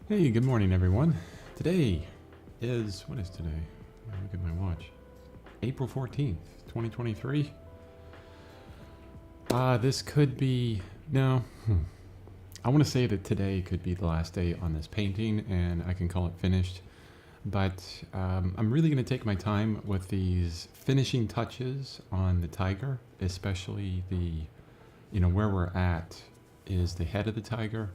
Hey, good morning, everyone. Today is, what is today? Look at my watch. April 14th, 2023. This could be, no, I want to say that today could be the last day on this painting and I can call it finished. But I'm really going to take my time with these finishing touches on the tiger, especially where we're at is the head of the tiger.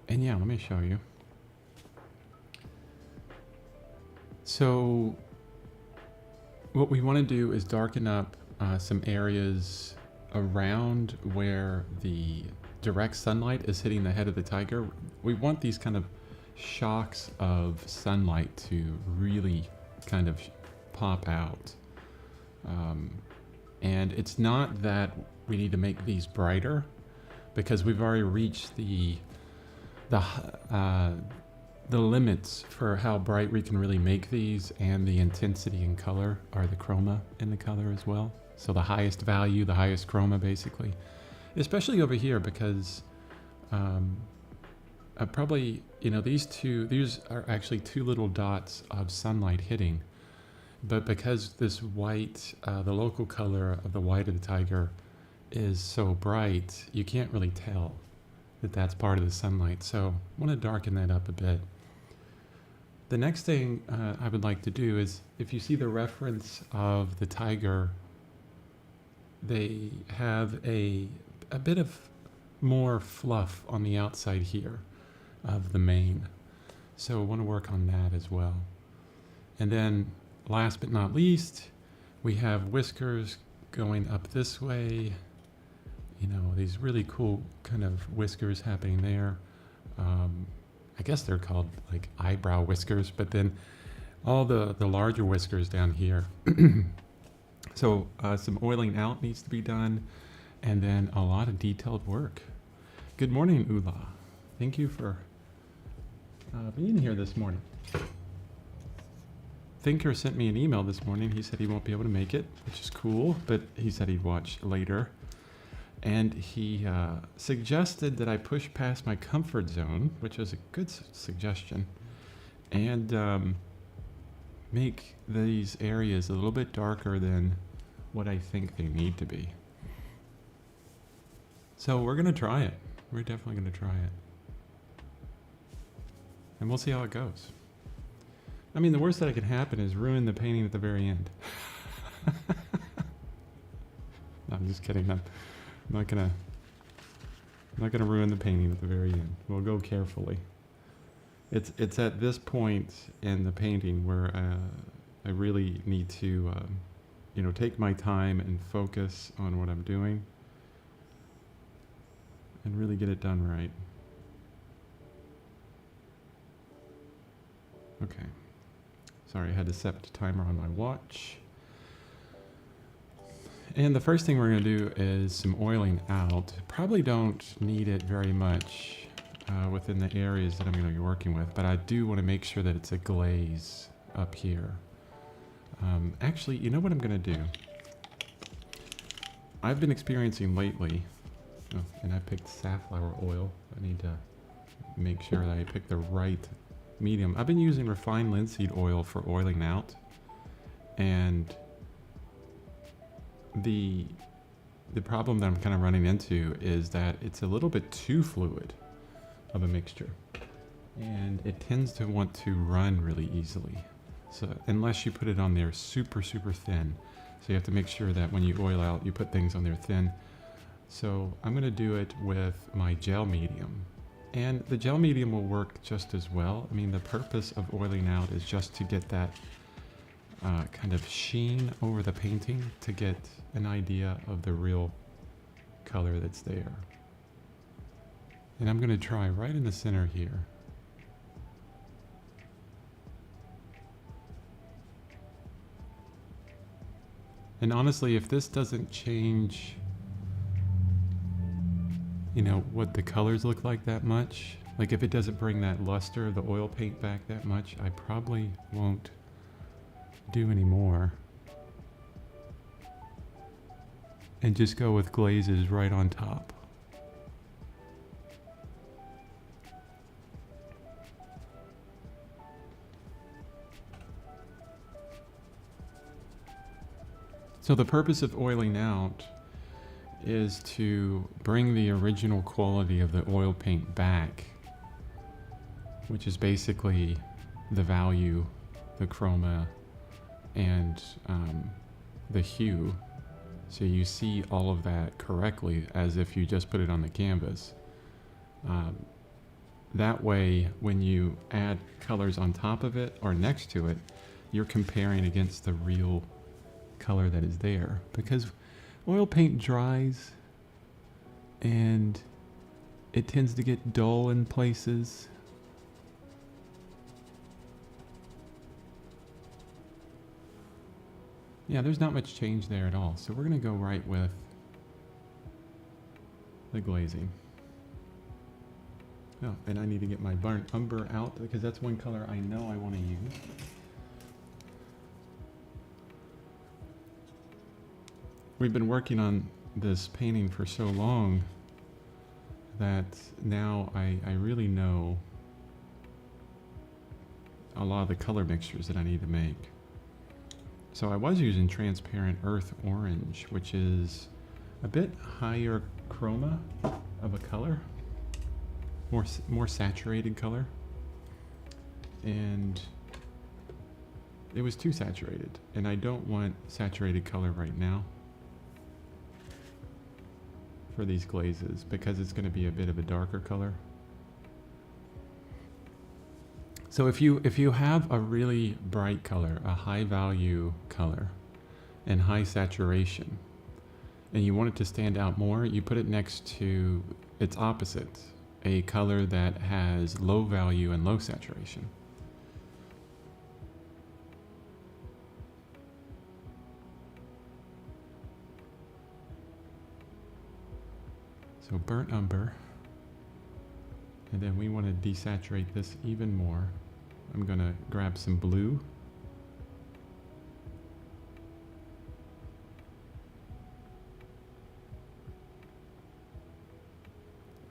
And yeah, let me show you. So what we want to do is darken up some areas around where the direct sunlight is hitting the head of the tiger. We want these kind of shocks of sunlight to really kind of pop out. And it's not that we need to make these brighter, because we've already reached the limits for how bright we can really make these, and the intensity and color are the chroma in the color as well. So the highest value, the highest chroma basically, especially over here, because probably, these are actually two little dots of sunlight hitting, but because this white, the local color of the white of the tiger is so bright, you can't really tell that that's part of the sunlight. So I want to darken that up a bit. The next thing I would like to do is, if you see the reference of the tiger, they have a bit of more fluff on the outside here of the mane. So I want to work on that as well. And then last but not least, we have whiskers going up this way. These really cool kind of whiskers happening there. I guess they're called like eyebrow whiskers, but then all the larger whiskers down here. So some oiling out needs to be done, and then a lot of detailed work. Good morning, Ula. Thank you for being here this morning. Thinker sent me an email this morning. He said he won't be able to make it, which is cool, but he said he'd watch later. And he suggested that I push past my comfort zone, which is a good suggestion, and make these areas a little bit darker than what I think they need to be. So we're going to try it. We're definitely going to try it. And we'll see how it goes. I mean, the worst that can happen is ruin the painting at the very end. No, I'm just kidding. I'm not gonna ruin the painting at the very end. We'll go carefully. It's at this point in the painting where I really need to take my time and focus on what I'm doing and really get it done right. Okay. Sorry, I had to set the timer on my watch. And the first thing we're going to do is some oiling out. Probably don't need it very much within the areas that I'm going to be working with, but I do want to make sure that it's a glaze up here. Actually, you know what I'm going to do? I've been experiencing lately, and I picked safflower oil. I need to make sure that I pick the right medium. I've been using refined linseed oil for oiling out, and the problem that I'm kind of running into is that it's a little bit too fluid of a mixture, and it tends to want to run really easily. So unless you put it on there super thin, so you have to make sure that when you oil out, you put things on there thin. So I'm going to do it with my gel medium, and the gel medium will work just as well. I mean, the purpose of oiling out is just to get that kind of sheen over the painting, to get an idea of the real color that's there. And I'm going to try right in the center here. And honestly, if this doesn't change, what the colors look like that much, like if it doesn't bring that luster of the oil paint back that much, I probably won't do any more. And just go with glazes right on top. So the purpose of oiling out is to bring the original quality of the oil paint back, which is basically the value, the chroma, and the hue. So you see all of that correctly as if you just put it on the canvas. That way, when you add colors on top of it or next to it, you're comparing against the real color that is there. Because oil paint dries and it tends to get dull in places. Yeah, there's not much change there at all. So we're going to go right with the glazing. Oh, and I need to get my burnt umber out because that's one color I know I want to use. We've been working on this painting for so long that now I really know a lot of the color mixtures that I need to make. So I was using transparent earth orange, which is a bit higher chroma of a color, more saturated color, and it was too saturated, and I don't want saturated color right now for these glazes because it's going to be a bit of a darker color. So if you have a really bright color, a high value color, and high saturation, and you want it to stand out more, you put it next to its opposite, a color that has low value and low saturation. So burnt umber, and then we want to desaturate this even more. I'm going to grab some blue.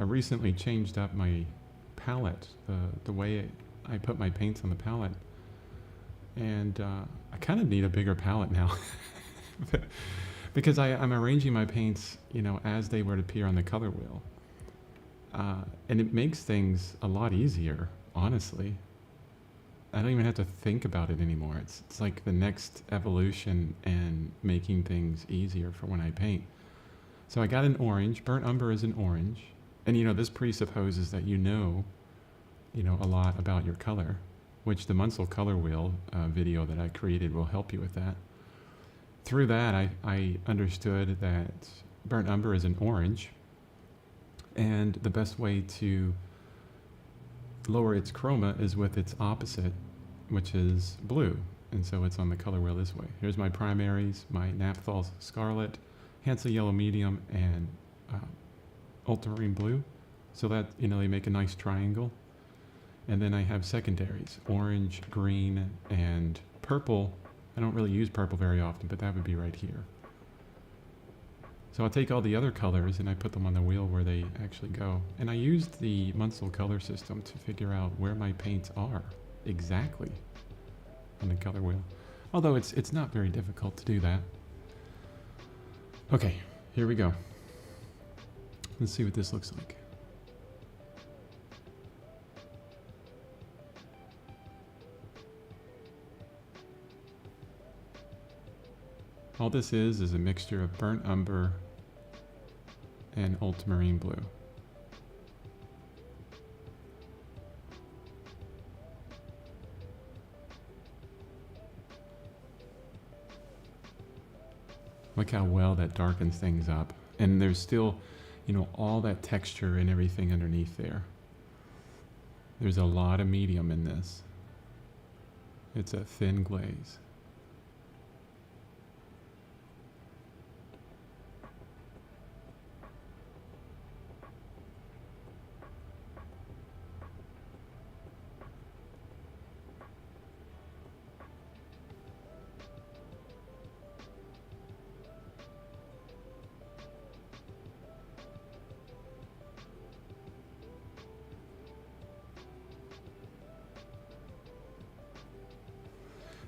I recently changed up my palette, the way I put my paints on the palette, and I kind of need a bigger palette now because I'm arranging my paints, you know, as they would appear on the color wheel, and it makes things a lot easier, honestly. I don't even have to think about it anymore. It's like the next evolution in making things easier for when I paint. So I got an orange. Burnt umber is an orange. And you know, this presupposes that you know a lot about your color, which the Munsell color wheel video that I created will help you with that. Through that, I understood that burnt umber is an orange, and the best way to lower its chroma is with its opposite, which is blue. And so it's on the color wheel this way. Here's my primaries, my Naphthol Scarlet, Hansel Yellow Medium, and Ultramarine Blue. So that, you know, they make a nice triangle. And then I have secondaries, orange, green, and purple. I don't really use purple very often, but that would be right here. So I'll take all the other colors and I put them on the wheel where they actually go. And I used the Munsell color system to figure out where my paints are exactly on the color wheel. Although it's not very difficult to do that. Okay, here we go. Let's see what this looks like. All this is a mixture of burnt umber and ultramarine blue. Look how well that darkens things up. And there's still, you know, all that texture and everything underneath there. There's a lot of medium in this. It's a thin glaze.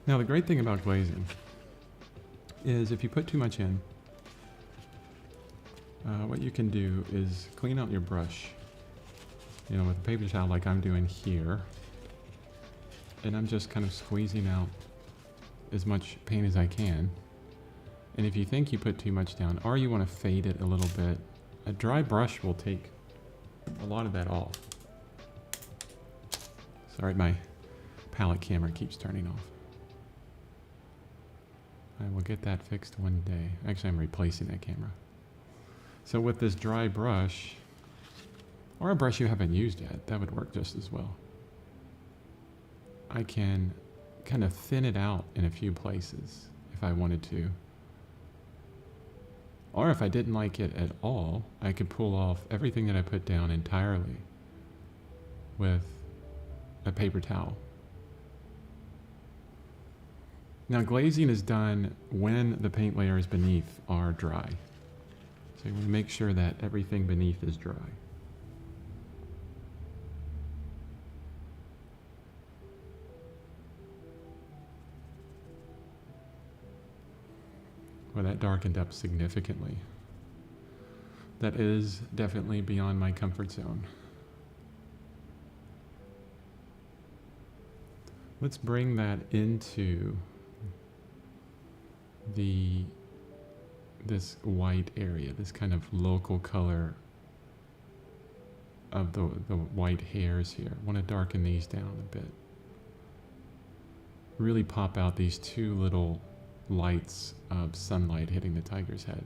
Now the great thing about glazing is if you put too much in, what you can do is clean out your brush, you know, with a paper towel like I'm doing here. And I'm just kind of squeezing out as much paint as I can. And if you think you put too much down, or you want to fade it a little bit, a dry brush will take a lot of that off. Sorry, my palette camera keeps turning off. I will get that fixed one day. Actually, I'm replacing that camera. So with this dry brush, or a brush you haven't used yet, that would work just as well. I can kind of thin it out in a few places if I wanted to. Or if I didn't like it at all, I could pull off everything that I put down entirely with a paper towel. Now glazing is done when the paint layers beneath are dry. So you want to make sure that everything beneath is dry. Well, that darkened up significantly. That is definitely beyond my comfort zone. Let's bring that into this white area, this kind of local color of the white hairs here. I want to darken these down a bit. Really pop out these two little lights of sunlight hitting the tiger's head.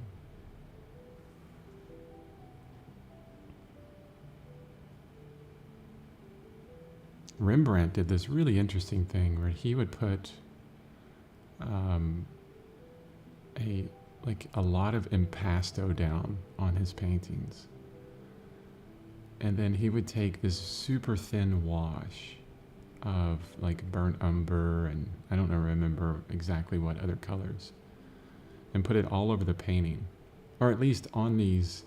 Rembrandt did this really interesting thing where he would put a lot of impasto down on his paintings, and then he would take this super thin wash of like burnt umber and I don't remember exactly what other colors, and put it all over the painting, or at least on these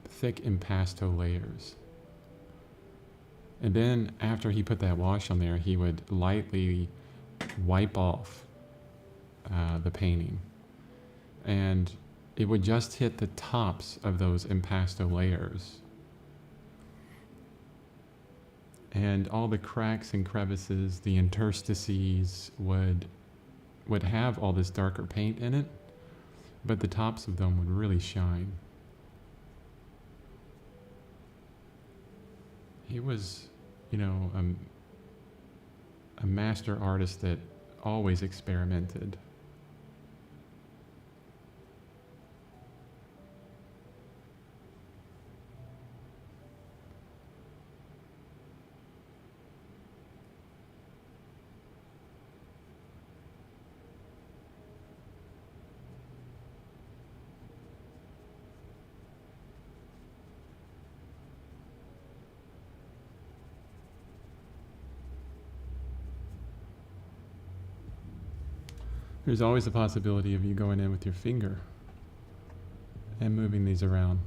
thick impasto layers. And then after he put that wash on there, he would lightly wipe off the painting, and it would just hit the tops of those impasto layers. And all the cracks and crevices, the interstices would have all this darker paint in it, but the tops of them would really shine. He was, you know, a master artist that always experimented. There's always the possibility of you going in with your finger and moving these around,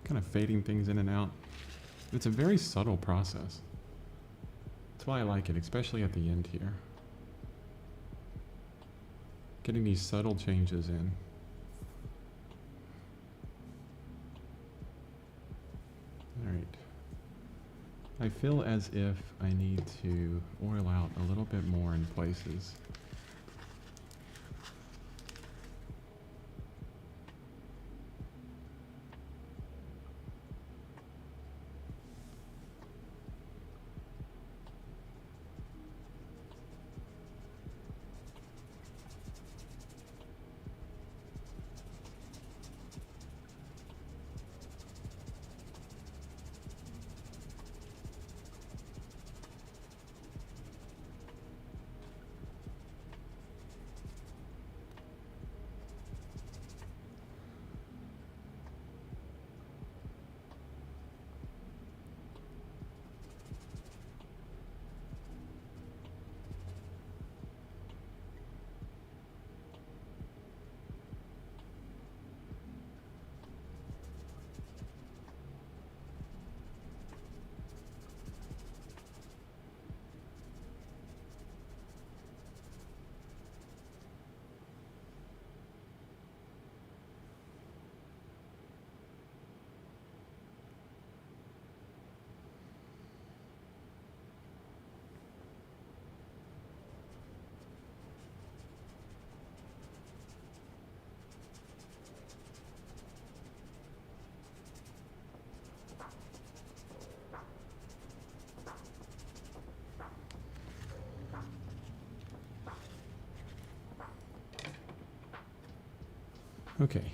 kind of fading things in and out. It's a very subtle process. That's why I like it, especially at the end here. Getting these subtle changes in. All right. I feel as if I need to oil out a little bit more in places. Okay,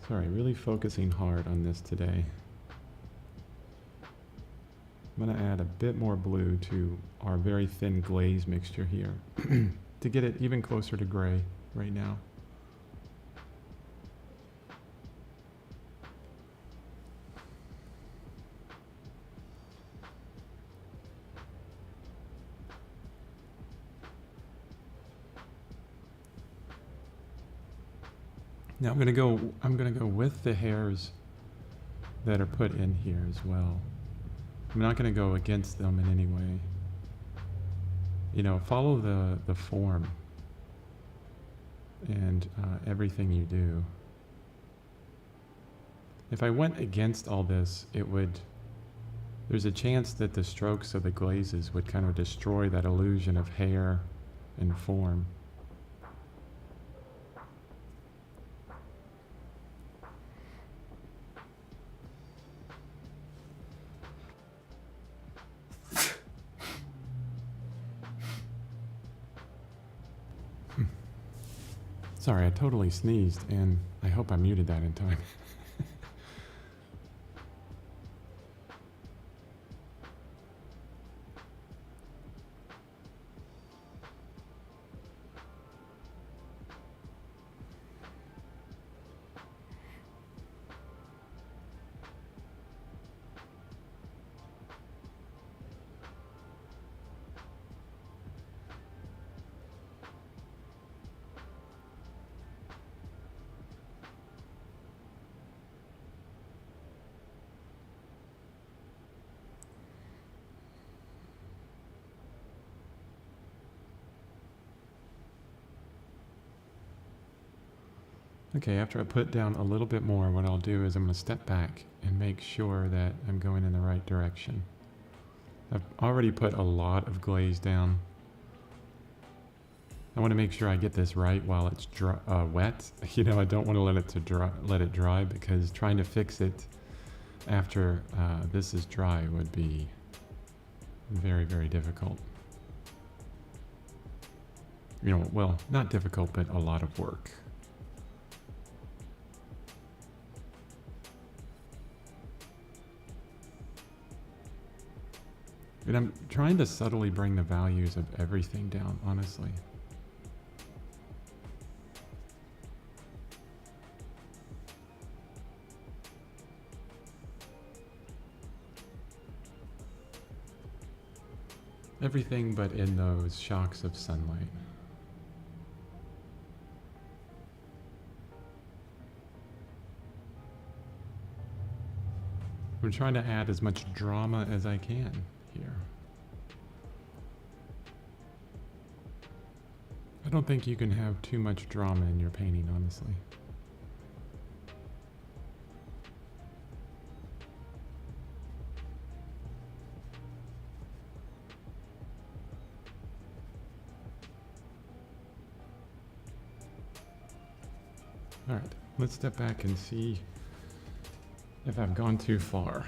sorry, really focusing hard on this today. I'm going to add a bit more blue to our very thin glaze mixture here to get it even closer to gray right now. Now I'm gonna go with the hairs that are put in here as well. I'm not gonna go against them in any way. You know, follow the form and everything you do. If I went against all this, there's a chance that the strokes of the glazes would kind of destroy that illusion of hair and form. Sorry, I totally sneezed, and I hope I muted that in time. Okay, after I put down a little bit more, what I'll do is I'm going to step back and make sure that I'm going in the right direction. I've already put a lot of glaze down. I want to make sure I get this right while it's wet. You know, I don't want to let it dry because trying to fix it after this is dry would be very, very difficult. You know, well, not difficult, but a lot of work. And I'm trying to subtly bring the values of everything down, honestly. Everything but in those shocks of sunlight. I'm trying to add as much drama as I can here. I don't think you can have too much drama in your painting, honestly. All right, let's step back and see if I've gone too far.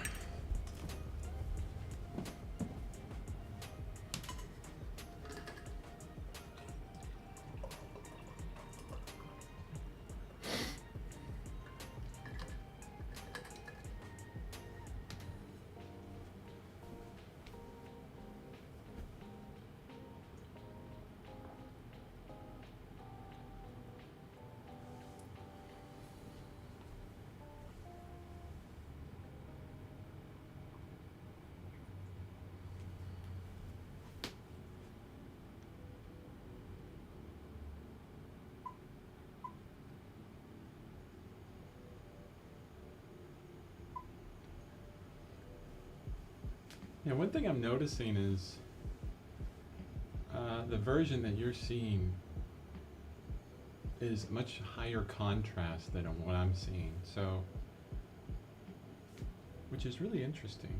Yeah, one thing I'm noticing is the version that you're seeing is much higher contrast than what I'm seeing, so, which is really interesting.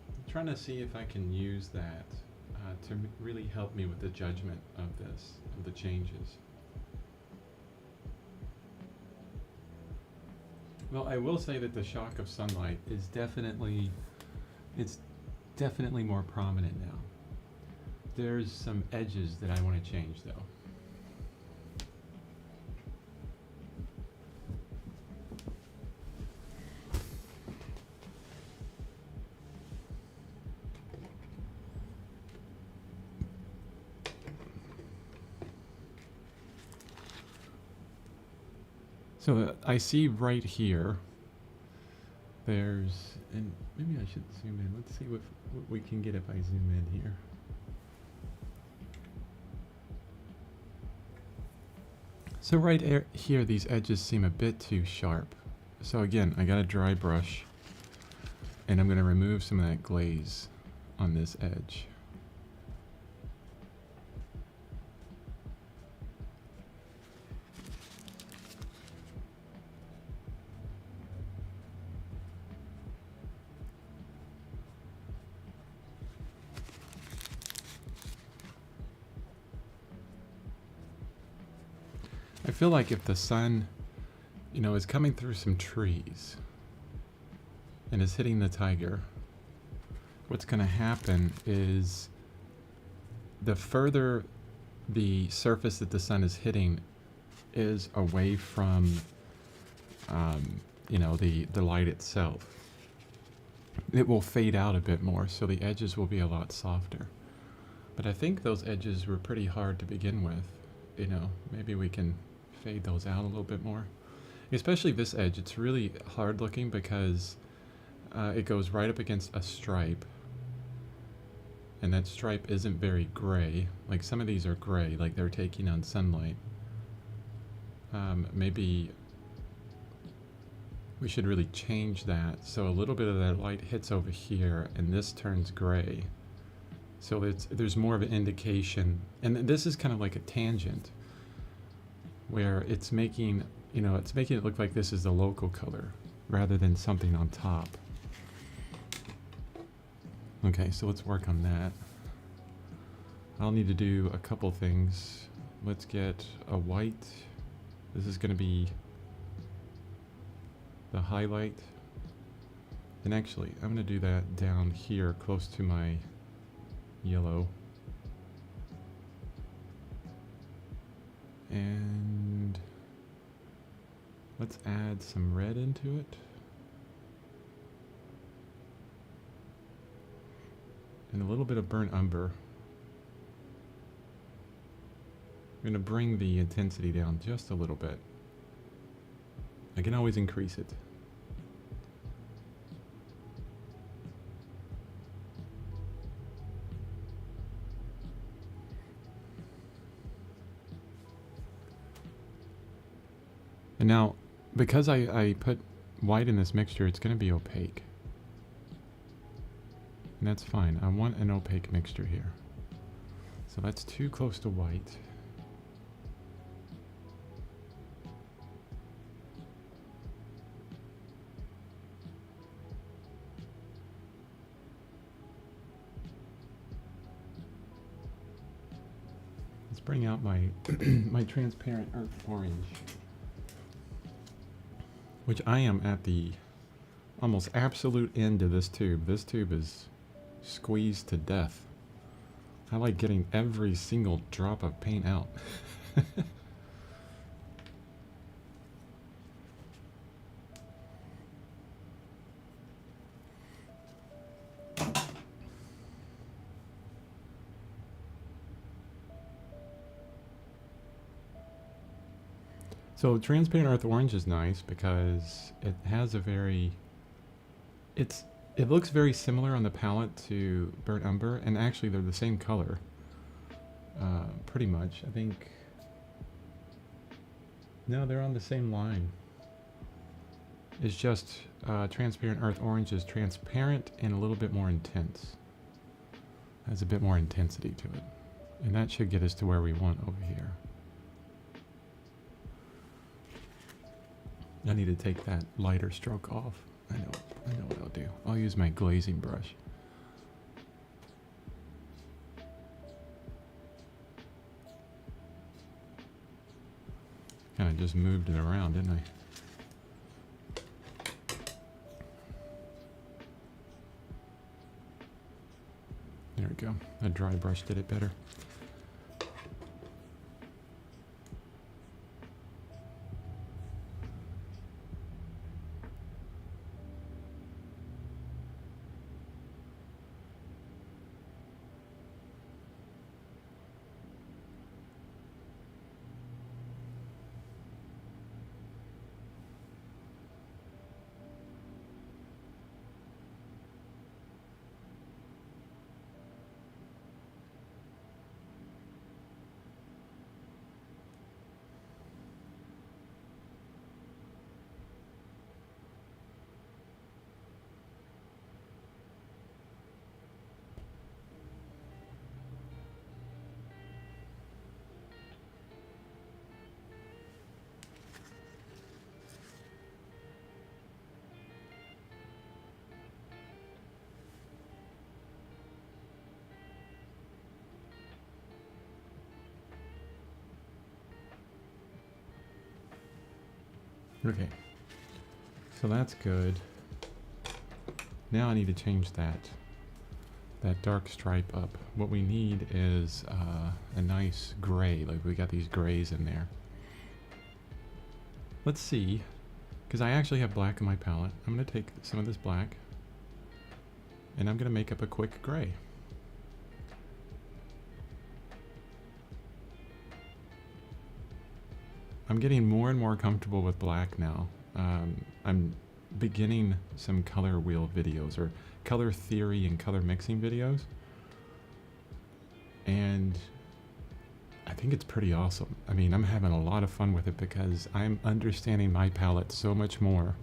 I'm trying to see if I can use that to really help me with the judgment of this, of the changes. Well, I will say that the shock of sunlight is definitely more prominent now. There's some edges that I want to change though. So I see right here, and maybe I should zoom in. Let's see what we can get if I zoom in here. So right here, these edges seem a bit too sharp. So again, I got a dry brush, and I'm going to remove some of that glaze on this edge. I feel like if the sun, is coming through some trees and is hitting the tiger, what's going to happen is the further the surface that the sun is hitting is away from, the light itself, it will fade out a bit more, so the edges will be a lot softer. But I think those edges were pretty hard to begin with. Maybe we can fade those out a little bit more. Especially this edge, it's really hard looking because it goes right up against a stripe. And that stripe isn't very gray. Like some of these are gray, like they're taking on sunlight. Maybe we should really change that so a little bit of that light hits over here and this turns gray. So there's more of an indication. And this is kind of like a tangent where it's making it look like this is the local color rather than something on top. Okay, so let's work on that. I'll need to do a couple things. Let's get a white. This is going to be the highlight. And actually, I'm going to do that down here close to my yellow. And let's add some red into it. And a little bit of burnt umber. I'm going to bring the intensity down just a little bit. I can always increase it. And now, because I put white in this mixture, it's going to be opaque. And that's fine. I want an opaque mixture here. So that's too close to white. Let's bring out my my transparent earth orange, which I am at the almost absolute end of this tube. This tube is squeezed to death. I like getting every single drop of paint out. So transparent earth orange is nice because it has a very, it looks very similar on the palette to burnt umber, and actually they're the same color, pretty much. I think, no, they're on the same line. It's just transparent earth orange is transparent and a little bit more intense. Has a bit more intensity to it, and that should get us to where we want over here. I need to take that lighter stroke off. I know what I'll do. I'll use my glazing brush. Kind of just moved it around, didn't I? There we go. A dry brush did it better. Okay, so that's good. Now I need to change that dark stripe up. What we need is a nice gray, like we got these grays in there. Let's see, because I actually have black in my palette. I'm going to take some of this black, and I'm going to make up a quick gray. I'm getting more and more comfortable with black now. I'm beginning some color wheel videos, or color theory and color mixing videos. And I think it's pretty awesome. I mean, I'm having a lot of fun with it because I'm understanding my palette so much more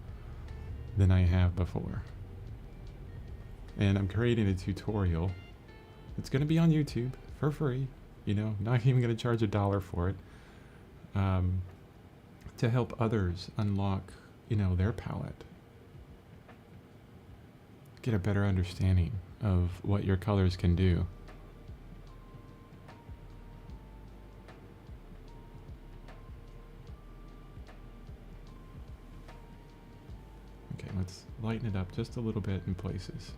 than I have before. And I'm creating a tutorial. It's going to be on YouTube for free. You know, not even going to charge $1 for it. To help others unlock, you know, their palette. Get a better understanding of what your colors can do. Okay, let's lighten it up just a little bit in places.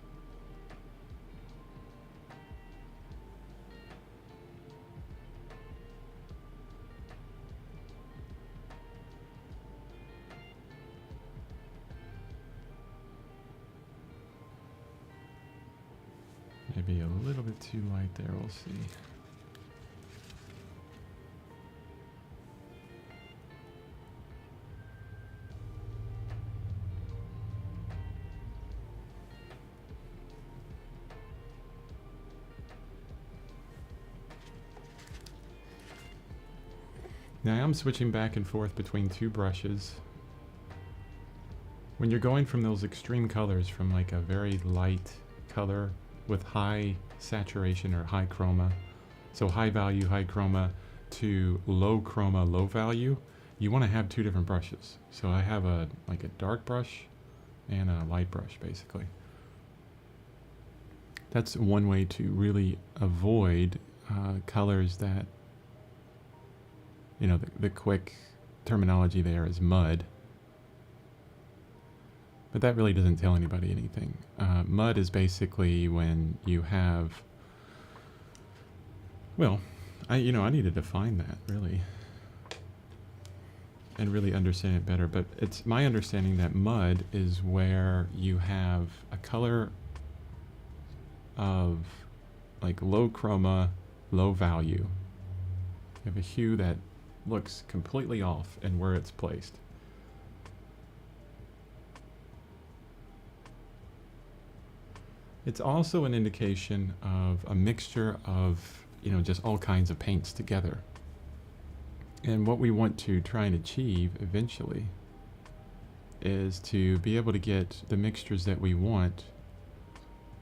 Maybe a little bit too light there, we'll see. Now I'm switching back and forth between two brushes. When you're going from those extreme colors, from like a very light color with high saturation or high chroma, so high value, high chroma, to low chroma, low value, you want to have two different brushes. So I have a dark brush and a light brush, basically. That's one way to really avoid colors that, you know, the quick terminology there is mud. But that really doesn't tell anybody anything. Mud is basically when you have, well, I need to define that really, and really understand it better. But it's my understanding that mud is where you have a color of like low chroma, low value. You have a hue that looks completely off in where it's placed. It's also an indication of a mixture of, you know, just all kinds of paints together. And what we want to try and achieve eventually is to be able to get the mixtures that we want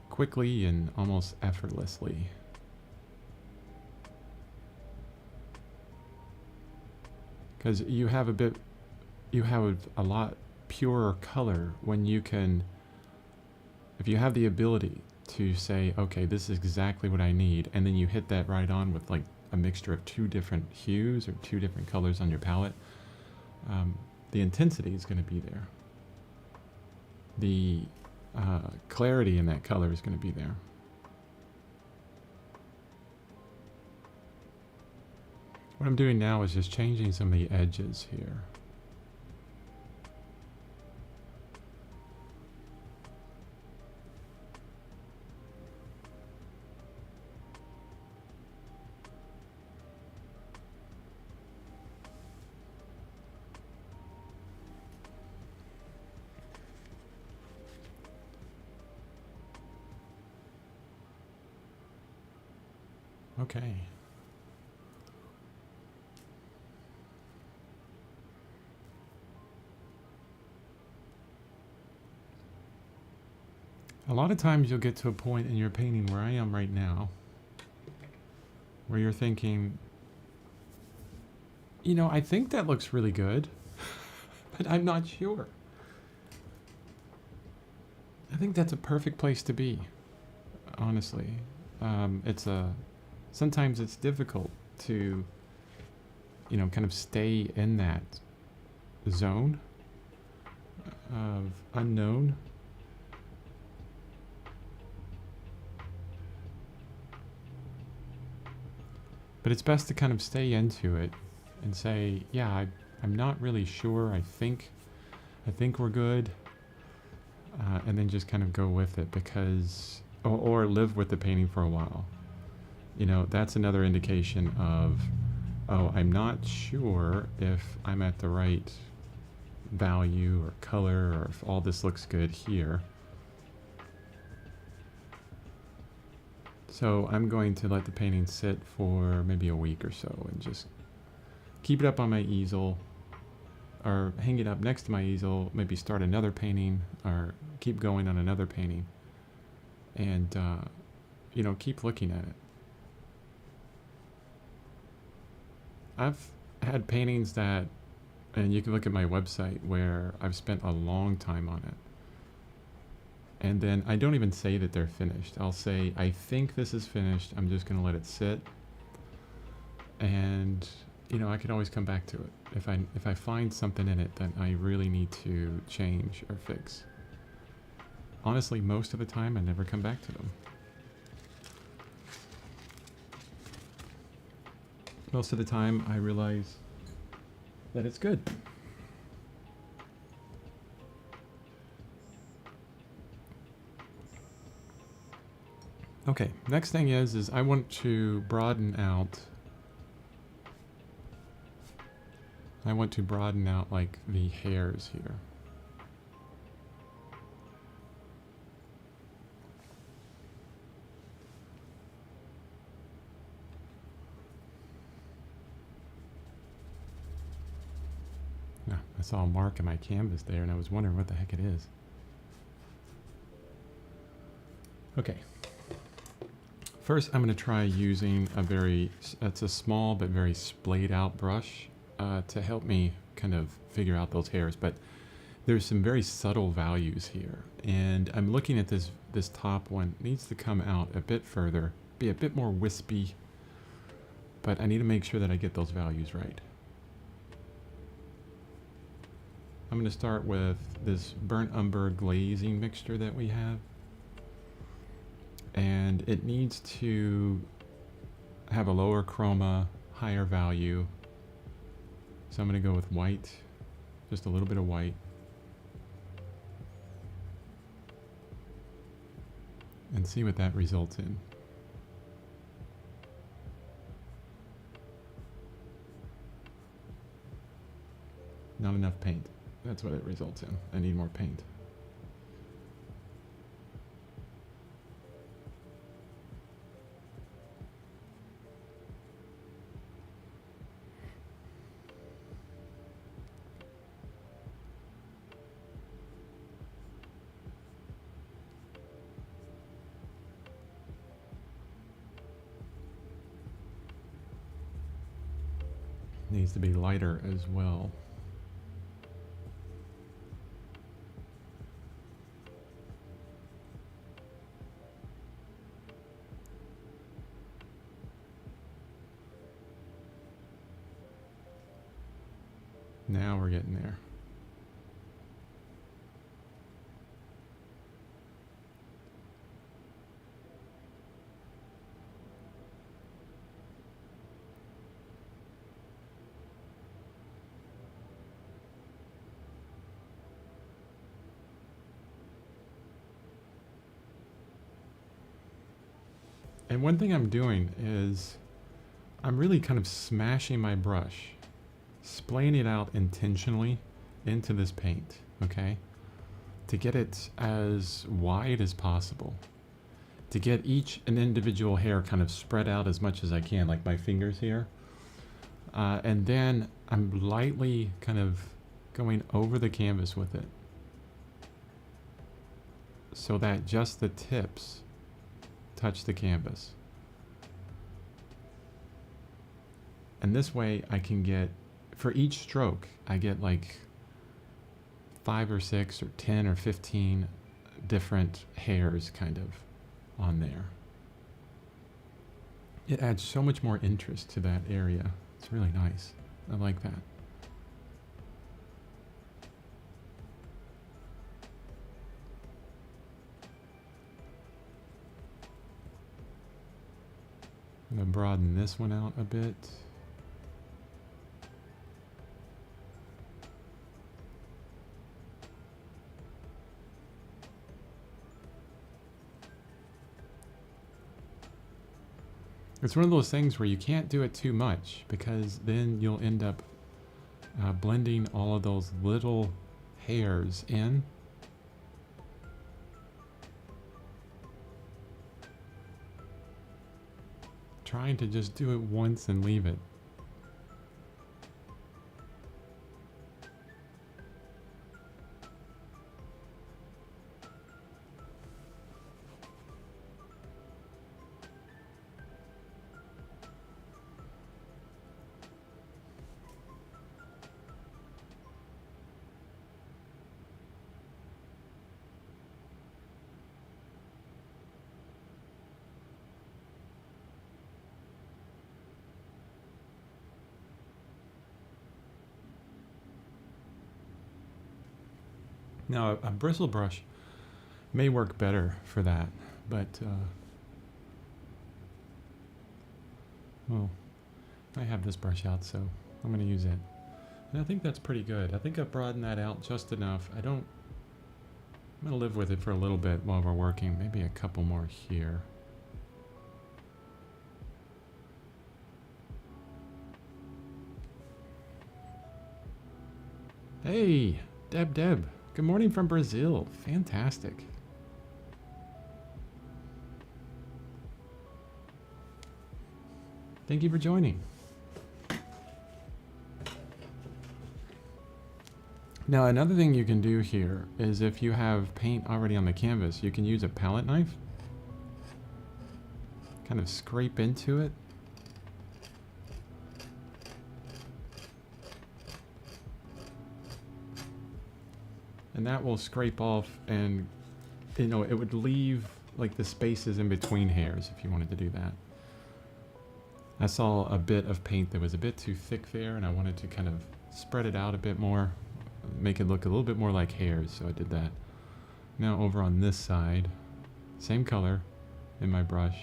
quickly and almost effortlessly. Because you have a lot purer color when you can, if you have the ability to say, okay, this is exactly what I need, and then you hit that right on with like a mixture of two different hues or two different colors on your palette, the intensity is going to be there. The clarity in that color is going to be there. What I'm doing now is just changing some of the edges here. Okay. A lot of times you'll get to a point in your painting where I am right now, where you're thinking, you know, I think that looks really good, but I'm not sure. I think that's a perfect place to be, honestly. Sometimes it's difficult to, you know, kind of stay in that zone of unknown. But it's best to kind of stay into it and say, yeah, I'm not really sure. I think we're good. And then just kind of go with it, because, or live with the painting for a while. You know, that's another indication of, oh, I'm not sure if I'm at the right value or color, or if all this looks good here. So I'm going to let the painting sit for maybe a week or so and just keep it up on my easel, or hang it up next to my easel, maybe start another painting, or keep going on another painting, and you know, keep looking at it. I've had paintings that, and you can look at my website, where I've spent a long time on it. And then I don't even say that they're finished. I'll say, I think this is finished. I'm just going to let it sit. And, you know, I can always come back to it. If I find something in it that I really need to change or fix. Honestly, most of the time, I never come back to them. Most of the time, I realize that it's good. Okay, next thing is I want to broaden out. I want to broaden out like the hairs here. Now, I saw a mark in my canvas there, and I was wondering what the heck it is. Okay. First, I'm going to try using it's a small but very splayed out brush to help me kind of figure out those hairs. But there's some very subtle values here. And I'm looking at this top one. It needs to come out a bit further, be a bit more wispy. But I need to make sure that I get those values right. I'm going to start with this burnt umber glazing mixture that we have. And it needs to have a lower chroma, higher value. So I'm going to go with white, just a little bit of white. And see what that results in. Not enough paint. That's what it results in. I need more paint. Needs to be lighter as well. Now we're getting there. And one thing I'm doing is I'm really kind of smashing my brush, splaying it out intentionally into this paint, okay? To get it as wide as possible. To get an individual hair kind of spread out as much as I can, like my fingers here. And then I'm lightly kind of going over the canvas with it, so that just the tips touch the canvas. And this way I can get, for each stroke, I get like 5 or 6 or 10 or 15 different hairs kind of on there. It adds so much more interest to that area. It's really nice. I like that. I'm going to broaden this one out a bit. It's one of those things where you can't do it too much because then you'll end up blending all of those little hairs in. Trying to just do it once and leave it. Now, a bristle brush may work better for that, but, well, I have this brush out, so I'm going to use it. And I think that's pretty good. I think I've broadened that out just enough. I'm going to live with it for a little bit while we're working. Maybe a couple more here. Hey, Deb. Good morning from Brazil. Fantastic. Thank you for joining. Now, another thing you can do here is if you have paint already on the canvas, you can use a palette knife. Kind of scrape into it. And that will scrape off, and you know, it would leave like the spaces in between hairs if you wanted to do that. I saw a bit of paint that was a bit too thick there, and I wanted to kind of spread it out a bit more, make it look a little bit more like hairs, so I did that. Now over on this side, same color in my brush.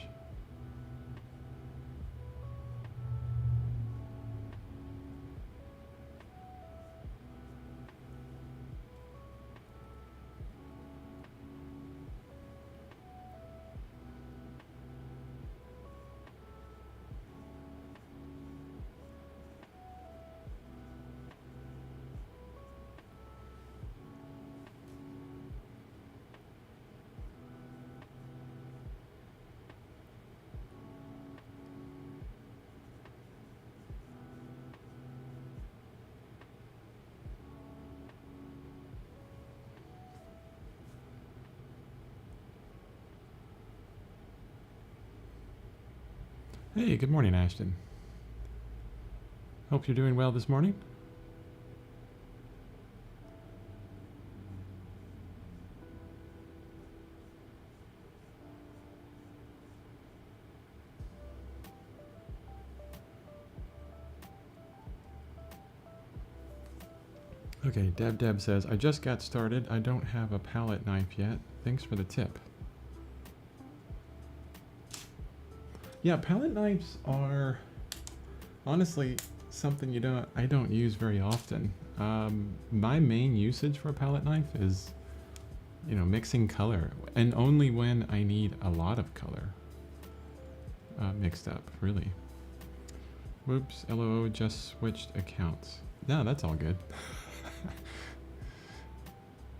Hey, good morning, Ashton. Hope you're doing well this morning. Okay, Deb says, I just got started. I don't have a palette knife yet. Thanks for the tip. Yeah, palette knives are honestly something I don't use very often. My main usage for a palette knife is, you know, mixing color, and only when I need a lot of color mixed up, really. Whoops, LOO just switched accounts. No, that's all good.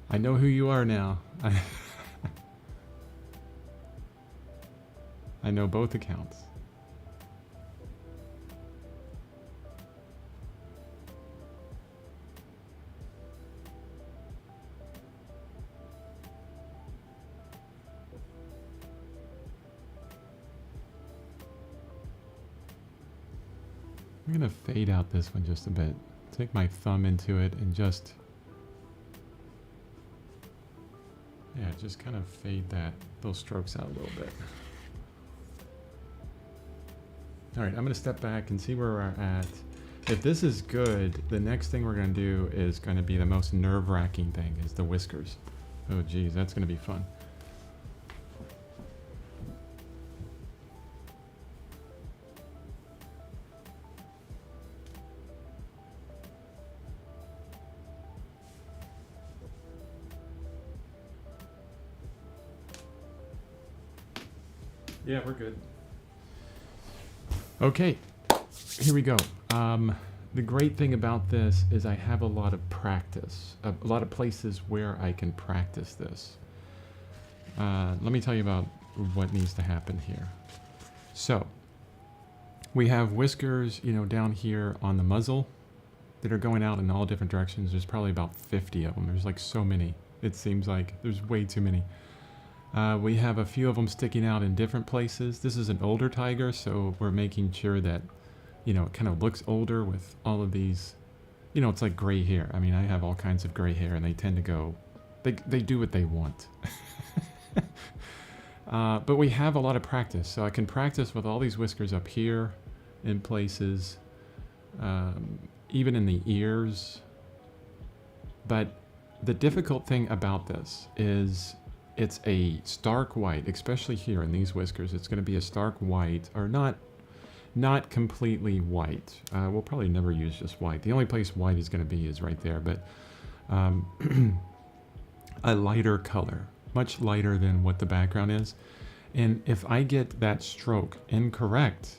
I know who you are now. I know both accounts. I'm gonna fade out this one just a bit. Take my thumb into it and just, yeah, just kind of fade those strokes out a little bit. All right, I'm gonna step back and see where we're at. If this is good, the next thing we're gonna do is gonna be the most nerve-wracking thing, is the whiskers. Oh geez, that's gonna be fun. Yeah, we're good. Okay, here we go. The great thing about this is I have a lot of practice, a lot of places where I can practice this. Let me tell you about what needs to happen here. So, we have whiskers, you know, down here on the muzzle that are going out in all different directions. There's probably about 50 of them. There's like so many. It seems like there's way too many. We have a few of them sticking out in different places. This is an older tiger, so we're making sure that, you know, it kind of looks older with all of these, you know, it's like gray hair. I mean, I have all kinds of gray hair and they tend to go, they do what they want. But we have a lot of practice, so I can practice with all these whiskers up here in places, even in the ears. But the difficult thing about this is it's a stark white, especially here in these whiskers. It's going to be a stark white, or not completely white. We'll probably never use just white. The only place white is going to be is right there, but a lighter color, much lighter than what the background is. And if I get that stroke incorrect,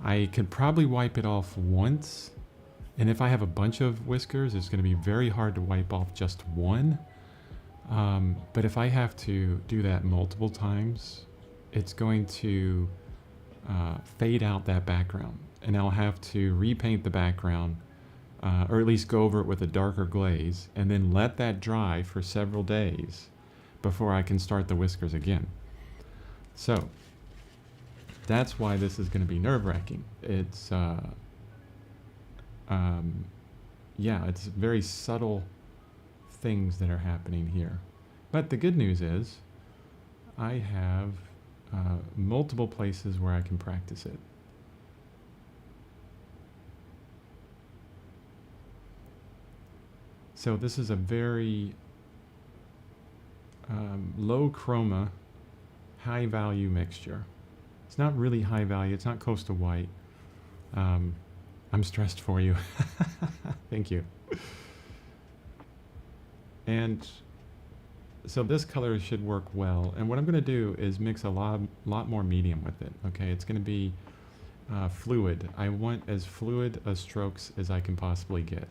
I could probably wipe it off once. And if I have a bunch of whiskers, it's going to be very hard to wipe off just one. But if I have to do that multiple times, it's going to fade out that background. And I'll have to repaint the background, or at least go over it with a darker glaze, and then let that dry for several days before I can start the whiskers again. So that's why this is going to be nerve-wracking. It's yeah, it's very subtle things that are happening here. But the good news is I have multiple places where I can practice it. So this is a very low chroma, high value mixture. It's not really high value. It's not close to white. I'm stressed for you. Thank you. And so this color should work well. And what I'm going to do is mix a lot more medium with it. Okay, it's going to be fluid. I want as fluid a strokes as I can possibly get.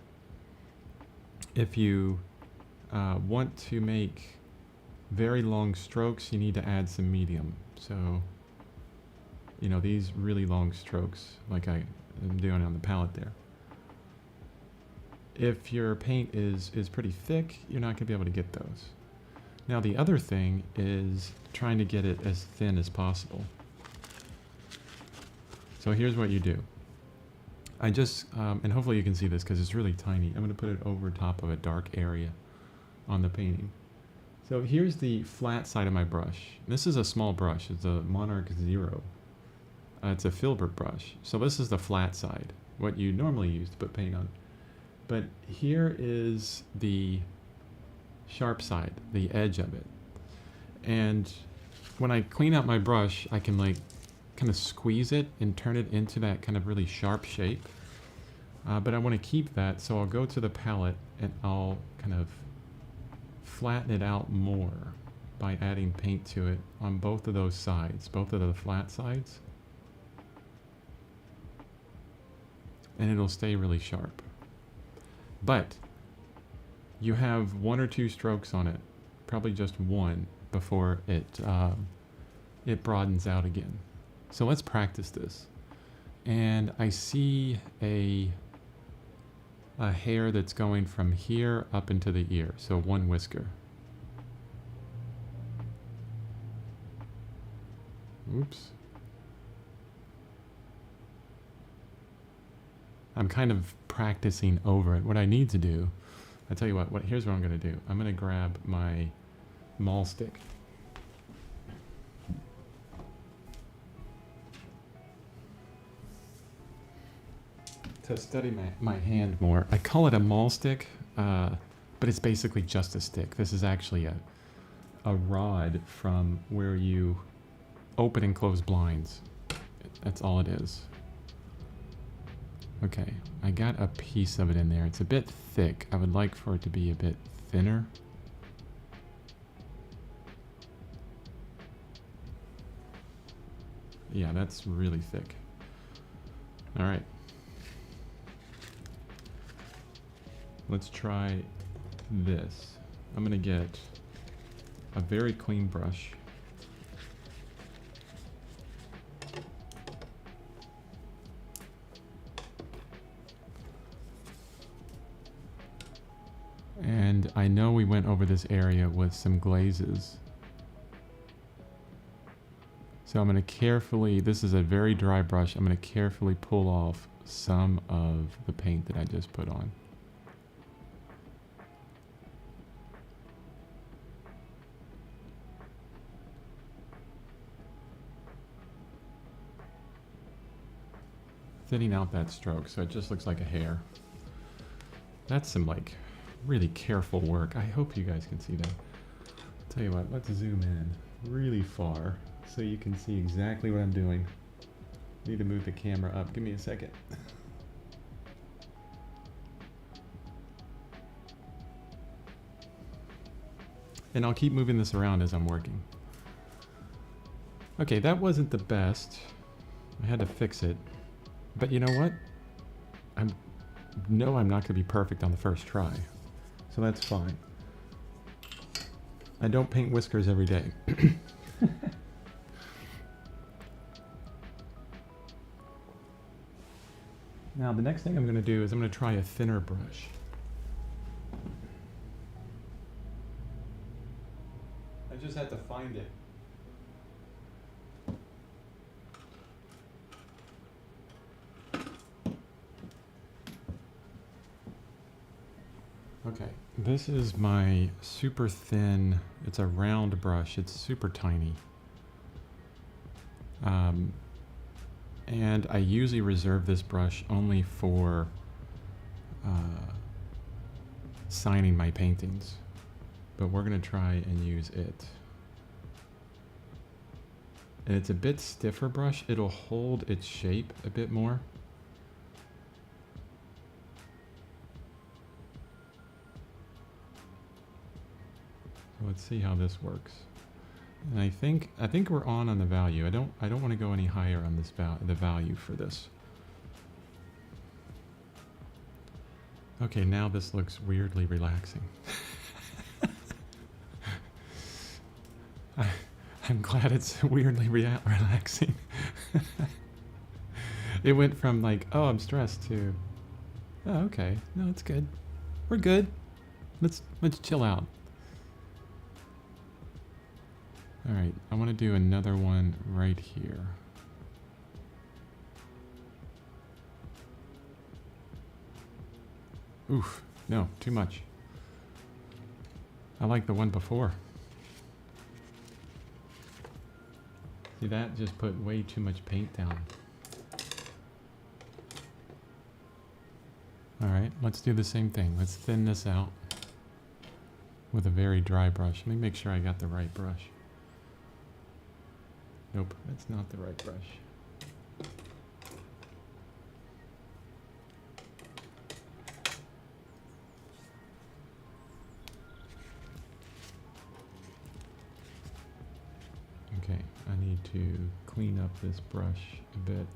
If you want to make very long strokes, you need to add some medium. So, you know, these really long strokes, like I am doing on the palette there. If your paint is pretty thick, you're not going to be able to get those. Now the other thing is trying to get it as thin as possible. So here's what you do. I just, and hopefully you can see this because it's really tiny. I'm going to put it over top of a dark area on the painting. So here's the flat side of my brush. This is a small brush. It's a Monarch 0. It's a filbert brush. So this is the flat side, what you normally use to put paint on. But here is the sharp side, the edge of it. And when I clean out my brush, I can like kind of squeeze it and turn it into that kind of really sharp shape. But I want to keep that, so I'll go to the palette and I'll kind of flatten it out more by adding paint to it on both of those sides, both of the flat sides. And it'll stay really sharp. But you have one or two strokes on it, probably just one, before it broadens out again. So let's practice this. And I see a hair that's going from here up into the ear, so one whisker. Oops. I'm kind of practicing over it. What I need to do, I tell you what, here's what I'm going to do. I'm going to grab my maul stick. To study my hand more. I call it a maul stick, but it's basically just a stick. This is actually a rod from where you open and close blinds. That's all it is. Okay, I got a piece of it in there. It's a bit thick. I would like for it to be a bit thinner. Yeah, that's really thick. All right. Let's try this. I'm gonna get a very clean brush. And I know we went over this area with some glazes. So I'm going to carefully, this is a very dry brush, I'm going to carefully pull off some of the paint that I just put on. Thinning out that stroke so it just looks like a hair. That's some like really careful work. I hope you guys can see that. I'll tell you what, let's zoom in really far so you can see exactly what I'm doing. Need to move the camera up. Give me a second. And I'll keep moving this around as I'm working. Okay, that wasn't the best. I had to fix it. But you know what? I'm not going to be perfect on the first try. So that's fine. I don't paint whiskers every day. Now the next thing I'm going to do is I'm going to try a thinner brush. I just had to find it. Okay, this is my super thin, it's a round brush, it's super tiny. And I usually reserve this brush only for signing my paintings, but we're gonna try and use it. And it's a bit stiffer brush, it'll hold its shape a bit more. Let's see how this works. And I think we're on the value. I don't want to go any higher on this the value for this. Okay, now this looks weirdly relaxing. I'm glad it's weirdly relaxing. It went from like, oh, I'm stressed to, oh, okay, no, it's good. We're good. Let's chill out. All right, I want to do another one right here. Oof, no, too much. I like the one before. See, that just put way too much paint down. All right, let's do the same thing. Let's thin this out with a very dry brush. Let me make sure I got the right brush. Nope, that's not the right brush. Okay, I need to clean up this brush a bit.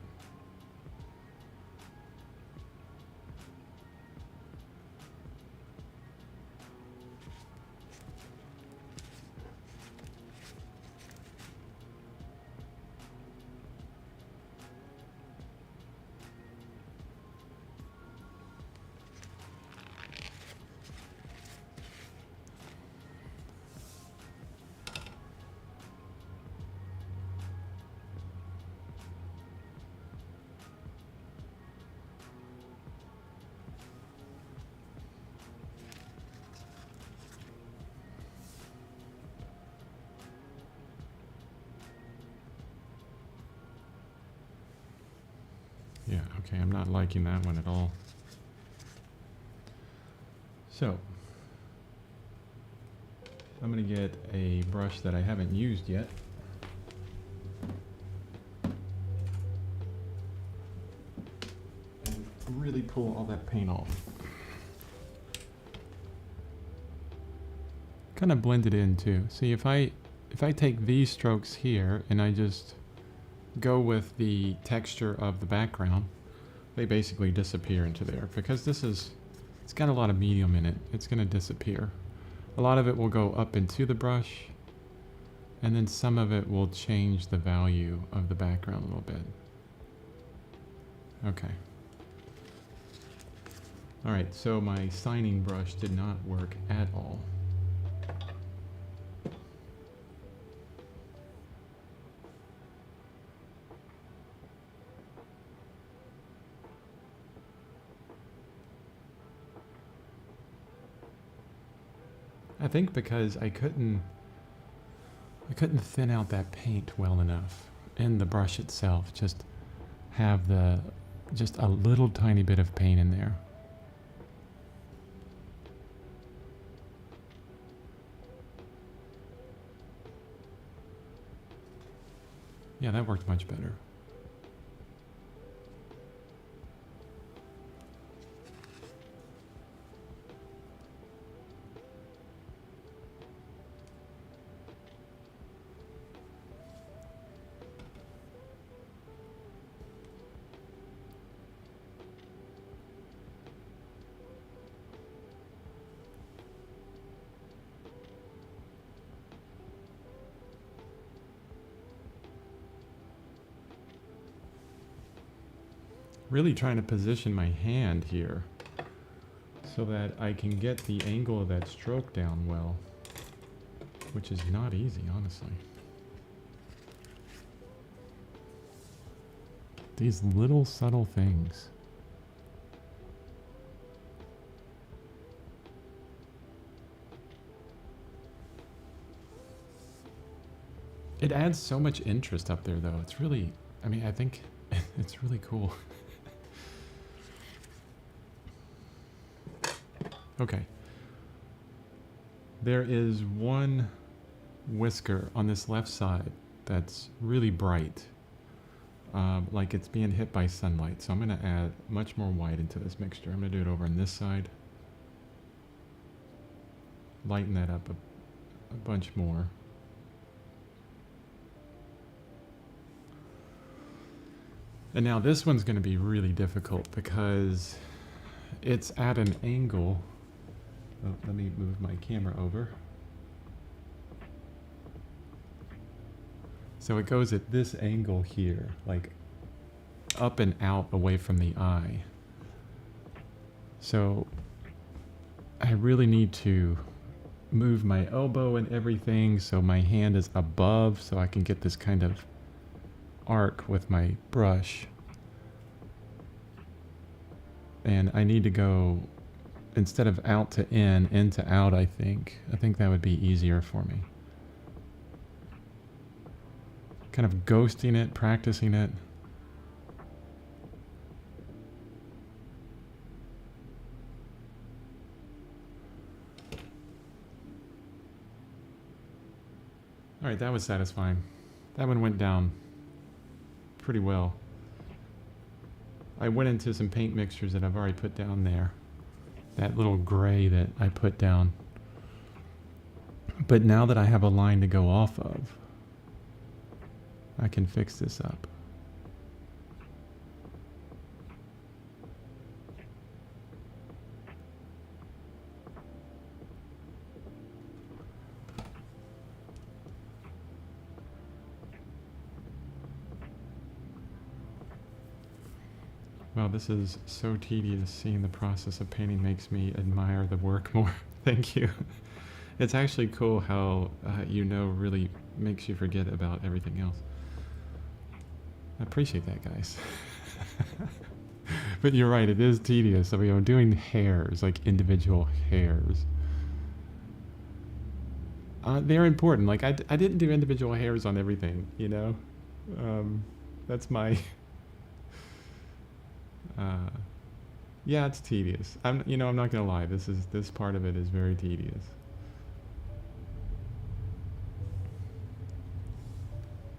Yeah, okay, I'm not liking that one at all. So, I'm going to get a brush that I haven't used yet. And really pull all that paint off. Kind of blend it in too. See, if I take these strokes here and I just go with the texture of the background, they basically disappear into there. Because it's got a lot of medium in it, it's going to disappear. A lot of it will go up into the brush, and then some of it will change the value of the background a little bit. Okay. Alright, so my signing brush did not work at all. I think because I couldn't thin out that paint well enough in the brush itself. Just have just a little tiny bit of paint in there. Yeah, that worked much better. Really trying to position my hand here so that I can get the angle of that stroke down well, which is not easy, honestly. These little subtle things. It adds so much interest up there, though. It's really, I mean, I think it's really cool. Okay. There is one whisker on this left side that's really bright. Like it's being hit by sunlight. So I'm going to add much more white into this mixture. I'm going to do it over on this side. Lighten that up a bunch more. And now this one's going to be really difficult because it's at an angle. Oh, let me move my camera over. So it goes at this angle here, like up and out away from the eye. So I really need to move my elbow and everything so my hand is above so I can get this kind of arc with my brush. And I need to go, instead of out to in to out, I think that would be easier for me. Kind of ghosting it, practicing it. All right, that was satisfying. That one went down pretty well. I went into some paint mixtures that I've already put down there. That little gray that I put down. But now that I have a line to go off of, I can fix this up. Wow, this is so tedious. Seeing the process of painting makes me admire the work more. Thank you. It's actually cool how, really makes you forget about everything else. I appreciate that, guys. But you're right, it is tedious. I mean, I'm doing hairs, like individual hairs. They're important. Like, I didn't do individual hairs on everything, you know? That's my... yeah, it's tedious. I'm not gonna lie. This part of it is very tedious.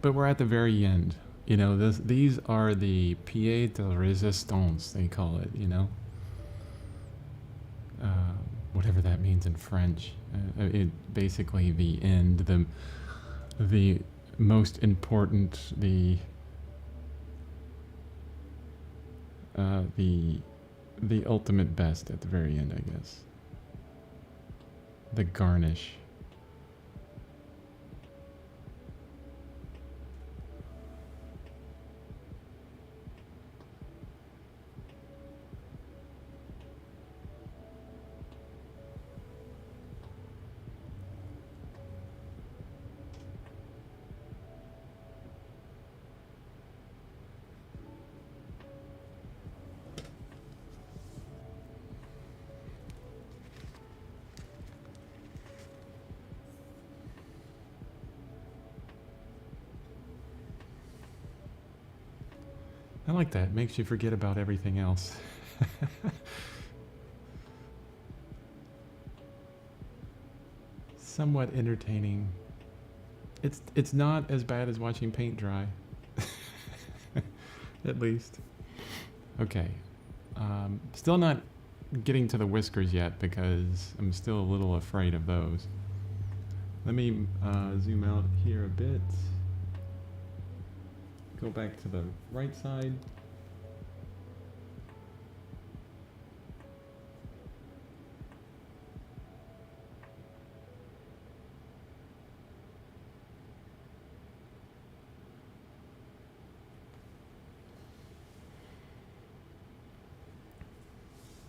But we're at the very end. You know, these are the pieds de résistance, they call it. You know, whatever that means in French. It basically the end, the most important, the the ultimate best at the very end, I guess. The garnish. I like that. It makes you forget about everything else. Somewhat entertaining. It's not as bad as watching paint dry. At least. Okay. Still not getting to the whiskers yet because I'm still a little afraid of those. Let me zoom out here a bit. Go back to the right side.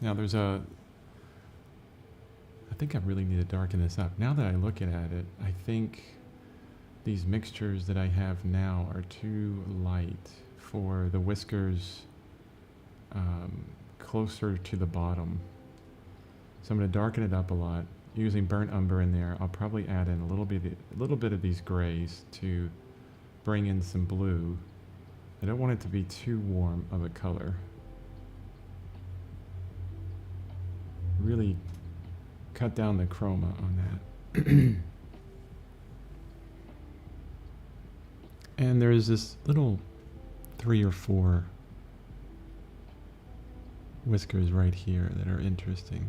Now there's a... I think I really need to darken this up. Now that I look at it, I think these mixtures that I have now are too light for the whiskers closer to the bottom. So I'm going to darken it up a lot. Using burnt umber in there, I'll probably add in a little bit of these grays to bring in some blue. I don't want it to be too warm of a color. Really cut down the chroma on that. And there's this little 3 or 4 whiskers right here that are interesting.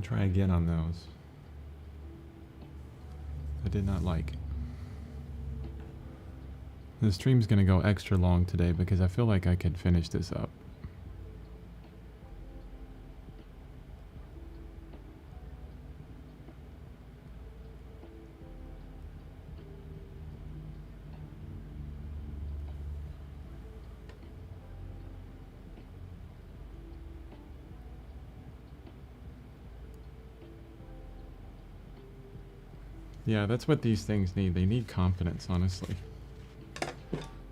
Try again on those. I did not like. The stream's gonna go extra long today because I feel like I could finish this up. Yeah, that's what these things need. They need confidence, honestly.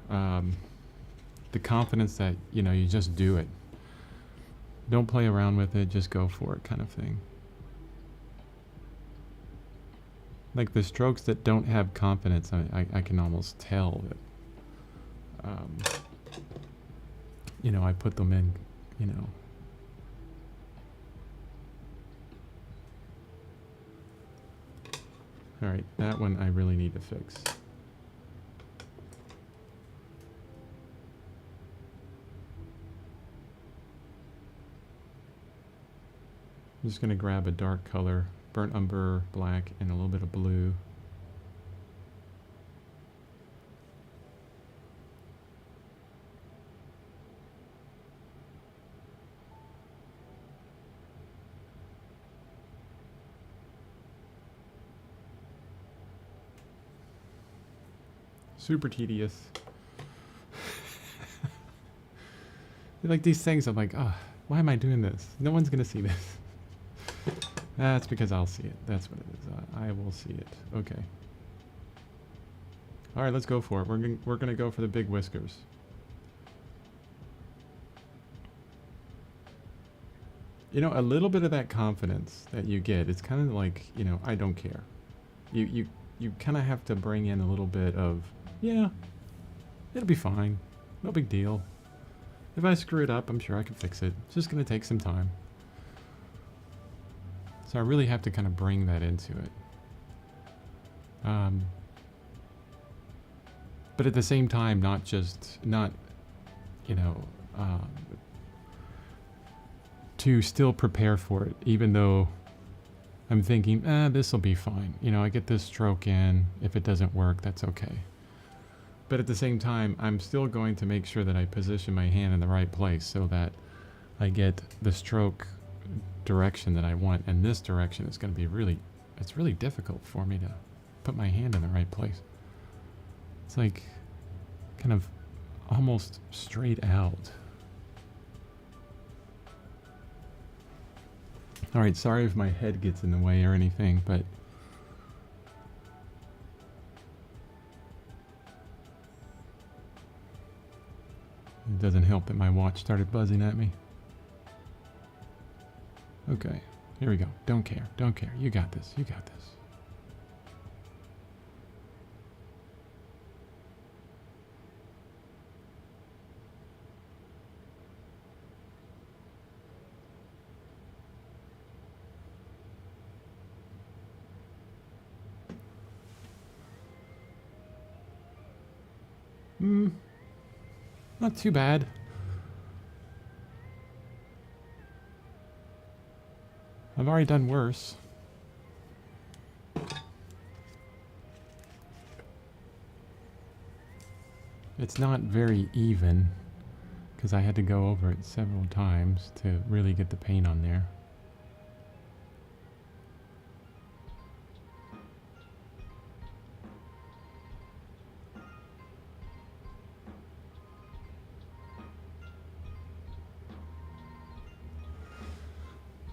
The confidence that, you know, you just do it. Don't play around with it, just go for it kind of thing. Like the strokes that don't have confidence, I can almost tell that, you know, I put them in, you know. All right, that one I really need to fix. I'm just going to grab a dark color, burnt umber, black, and a little bit of blue. Super tedious. Like these things, I'm like, oh, why am I doing this? No one's gonna see this. That's because I'll see it. That's what it is. I will see it. Okay. All right, let's go for it. We're gonna go for the big whiskers. You know, a little bit of that confidence that you get, it's kind of like, you know, I don't care. You kind of have to bring in a little bit of, yeah, it'll be fine. No big deal. If I screw it up, I'm sure I can fix it. It's just going to take some time. So I really have to kind of bring that into it. But at the same time, not, you know, to still prepare for it, even though I'm thinking, this will be fine. You know, I get this stroke in. If it doesn't work, that's okay. But at the same time, I'm still going to make sure that I position my hand in the right place so that I get the stroke direction that I want. And this direction is going to be it's really difficult for me to put my hand in the right place. It's like kind of almost straight out. All right, sorry if my head gets in the way or anything, but it doesn't help that my watch started buzzing at me. Okay, here we go. Don't care, don't care. You got this, you got this. Not too bad. I've already done worse. It's not very even because I had to go over it several times to really get the paint on there.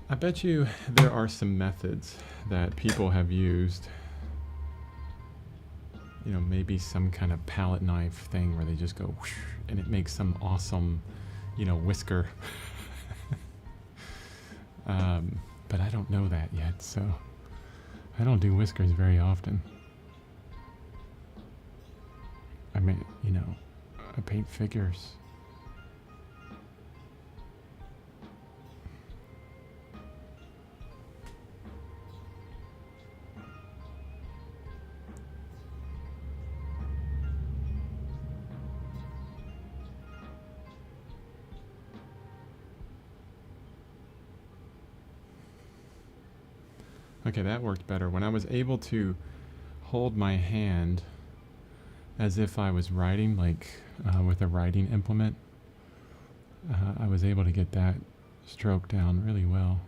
I bet you there are some methods that people have used. You know, maybe some kind of palette knife thing where they just go whoosh, and it makes some awesome, you know, whisker. But I don't know that yet, so I don't do whiskers very often. I mean, you know, I paint figures. Okay, that worked better. When I was able to hold my hand as if I was writing, like with a writing implement, I was able to get that stroke down really well.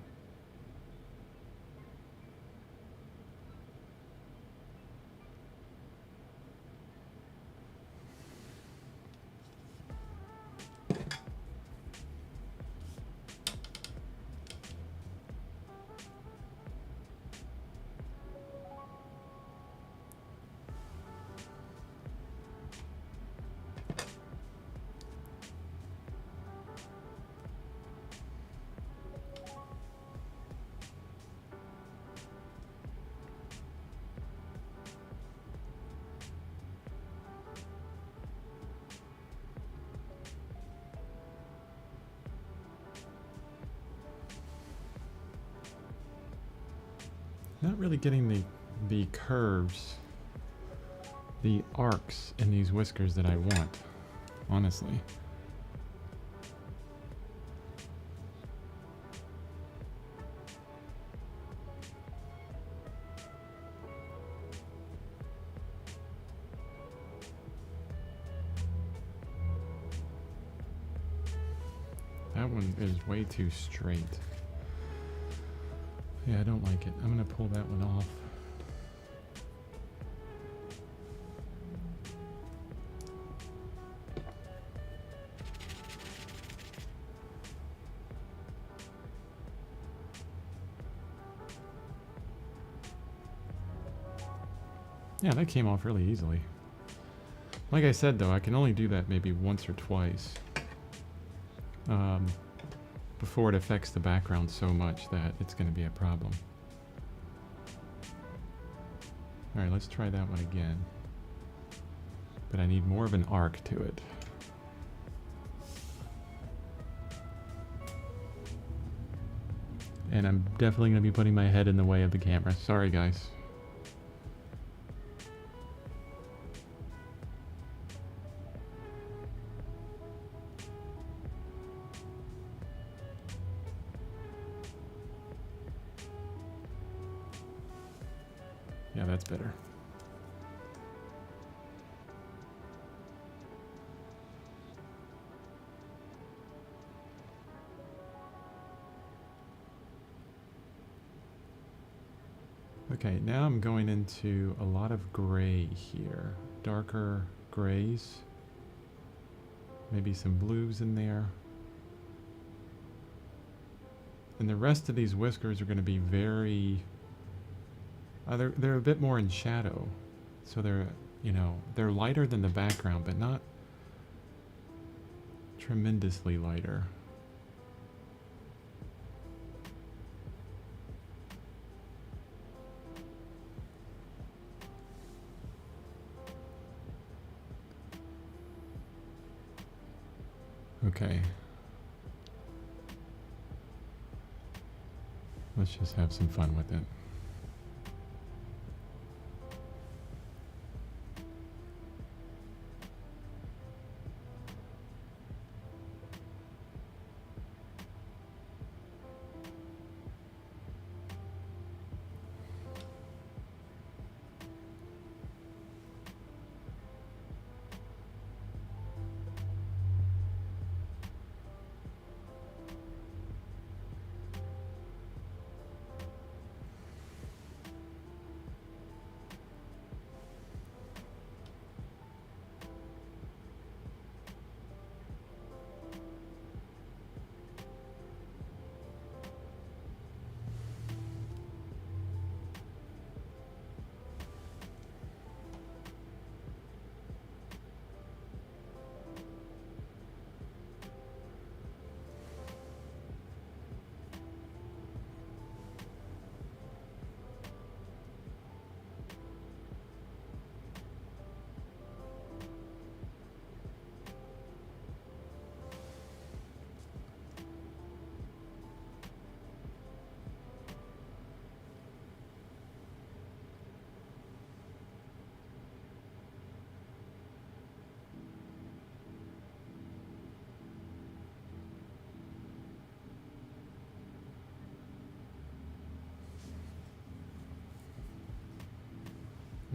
Not really getting the curves, the arcs in these whiskers that I want, honestly. That one is way too straight. Yeah, I don't like it. I'm going to pull that one off. Yeah, that came off really easily. Like I said, though, I can only do that maybe once or twice. before it affects the background so much that it's going to be a problem. Alright, let's try that one again. But I need more of an arc to it. And I'm definitely going to be putting my head in the way of the camera. Sorry, guys. Yeah, that's better. Okay, now I'm going into a lot of gray here. Darker grays. Maybe some blues in there. And the rest of these whiskers are going to be very... they're a bit more in shadow. So they're, you know, they're lighter than the background, but not tremendously lighter. Okay. Let's just have some fun with it.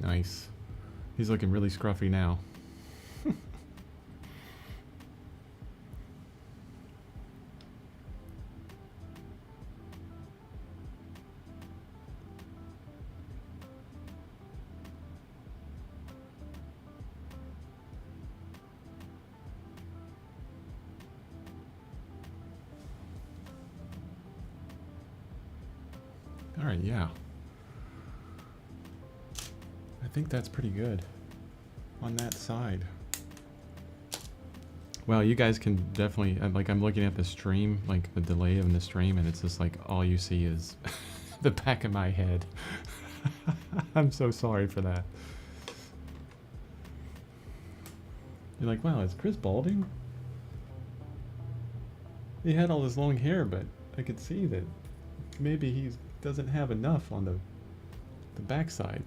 Nice. He's looking really scruffy now. All right, yeah. I think that's pretty good on that side. Well, you guys can definitely, like, I'm looking at the stream, like the delay of the stream, and it's just like all you see is the back of my head. I'm so sorry for that. You're like, wow, is Chris balding? He had all this long hair, but I could see that maybe he doesn't have enough on the backside.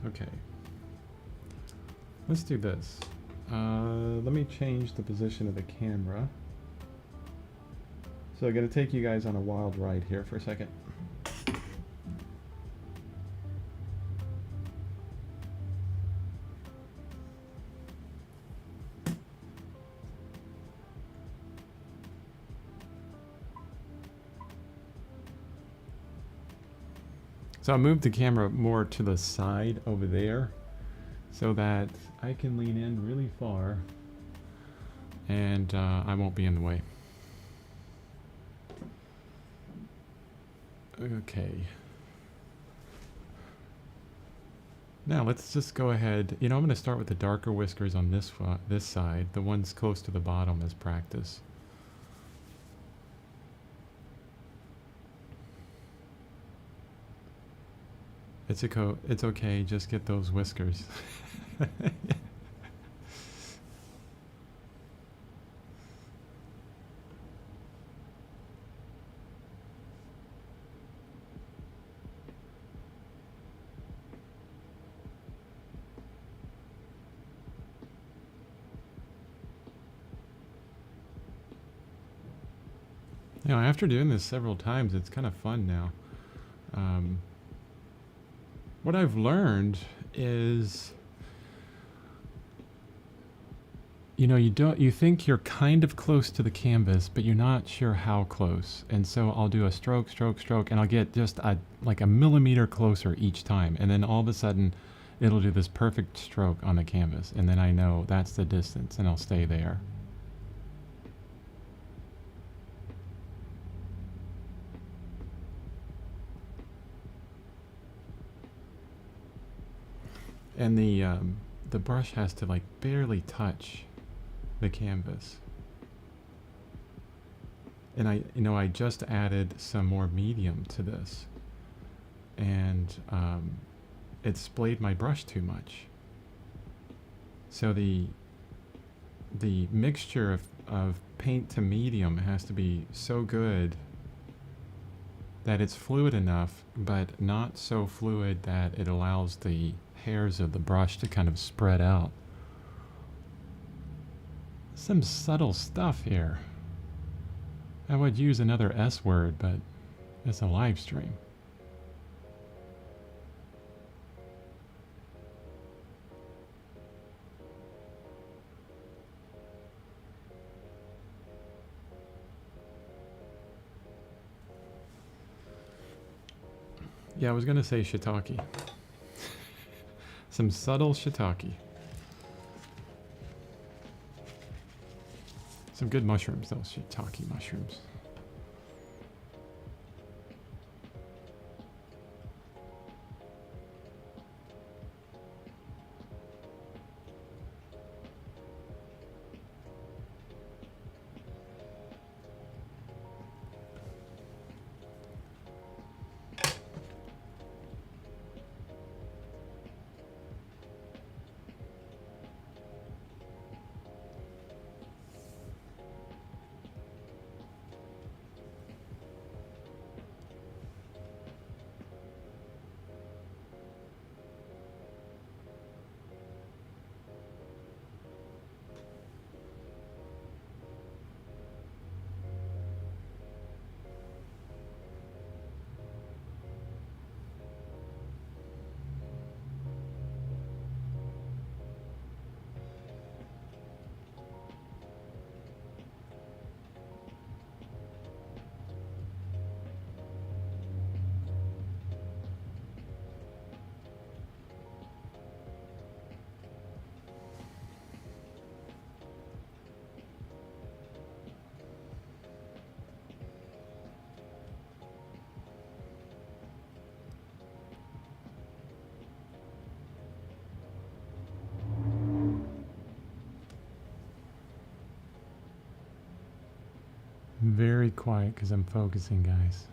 Okay. Let's do this. Let me change the position of the camera. So I'm going to take you guys on a wild ride here for a second. So I moved the camera more to the side over there so that I can lean in really far and I won't be in the way. Okay. Now let's just go ahead. You know, I'm going to start with the darker whiskers on this side, the ones close to the bottom as practice. It's okay, just get those whiskers. You know, after doing this several times, it's kind of fun now. What I've learned is, you know, you think you're kind of close to the canvas, but you're not sure how close. And so I'll do a stroke, stroke, stroke, and I'll get just like a millimeter closer each time. And then all of a sudden, it'll do this perfect stroke on the canvas. And then I know that's the distance, and I'll stay there. And the brush has to like barely touch the canvas. And I just added some more medium to this, and it splayed my brush too much. So the mixture of paint to medium has to be so good that it's fluid enough, but not so fluid that it allows the hairs of the brush to kind of spread out. Some subtle stuff here. I would use another S word, but it's a live stream. Yeah, I was gonna say shiitake. Some subtle shiitake. Some good mushrooms, those shiitake mushrooms. Very quiet because I'm focusing, guys.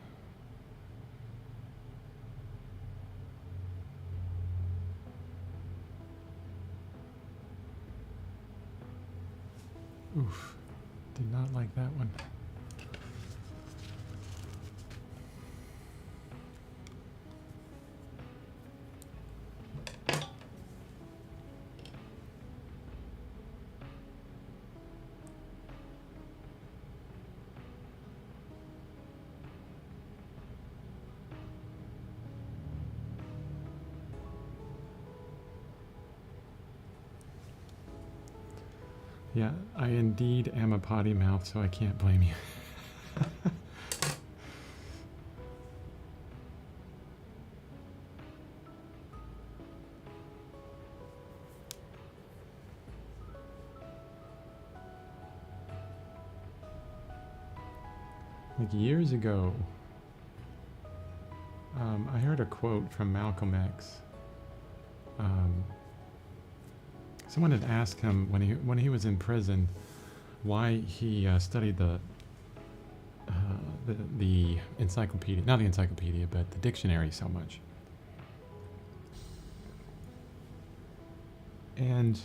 Oof, did not like that one. Yeah, I indeed am a potty mouth, so I can't blame you. Like years ago, I heard a quote from Malcolm X, Um, someone had asked him when he was in prison why he studied the encyclopedia, not the encyclopedia, but the dictionary so much. And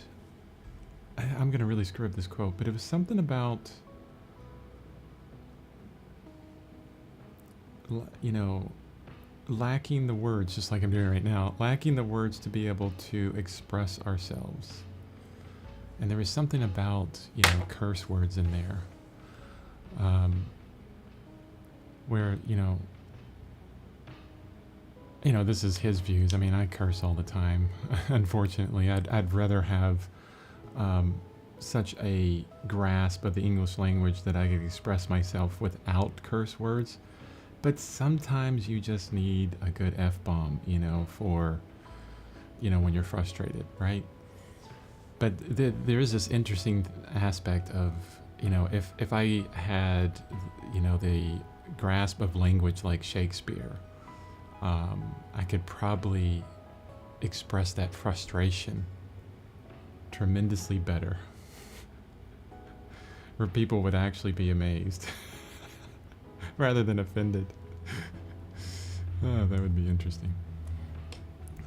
I'm going to really screw up this quote, but it was something about, you know, lacking the words, just like I'm doing right now, lacking the words to be able to express ourselves. And there was something about, you know, curse words in there. Where, you know, this is his views. I mean, I curse all the time. Unfortunately, I'd rather have such a grasp of the English language that I could express myself without curse words. But sometimes you just need a good F-bomb, you know, for, you know, when you're frustrated, right? But there is this interesting aspect of, you know, if I had, you know, the grasp of language like Shakespeare, I could probably express that frustration tremendously better, where people would actually be amazed rather than offended. Oh, that would be interesting.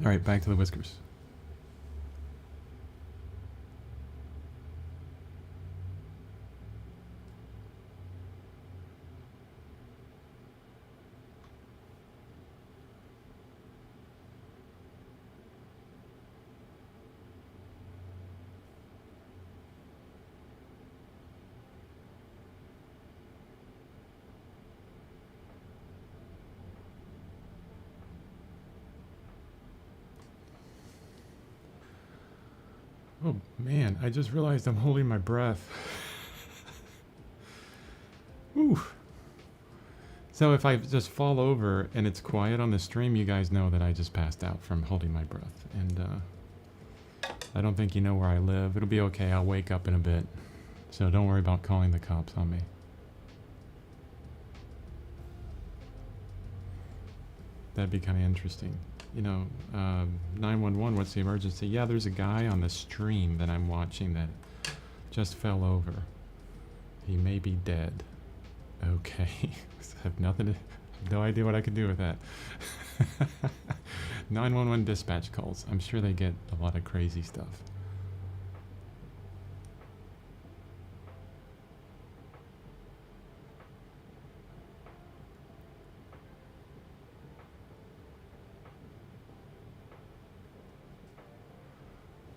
All right, back to the whiskers. Oh man, I just realized I'm holding my breath. Ooh. So if I just fall over and it's quiet on the stream, you guys know that I just passed out from holding my breath. And I don't think you know where I live. It'll be okay. I'll wake up in a bit. So don't worry about calling the cops on me. That'd be kind of interesting. You know, 911, what's the emergency? Yeah, there's a guy on the stream that I'm watching that just fell over. He may be dead. Okay. I have no idea what I could do with that. 911 dispatch calls. I'm sure they get a lot of crazy stuff.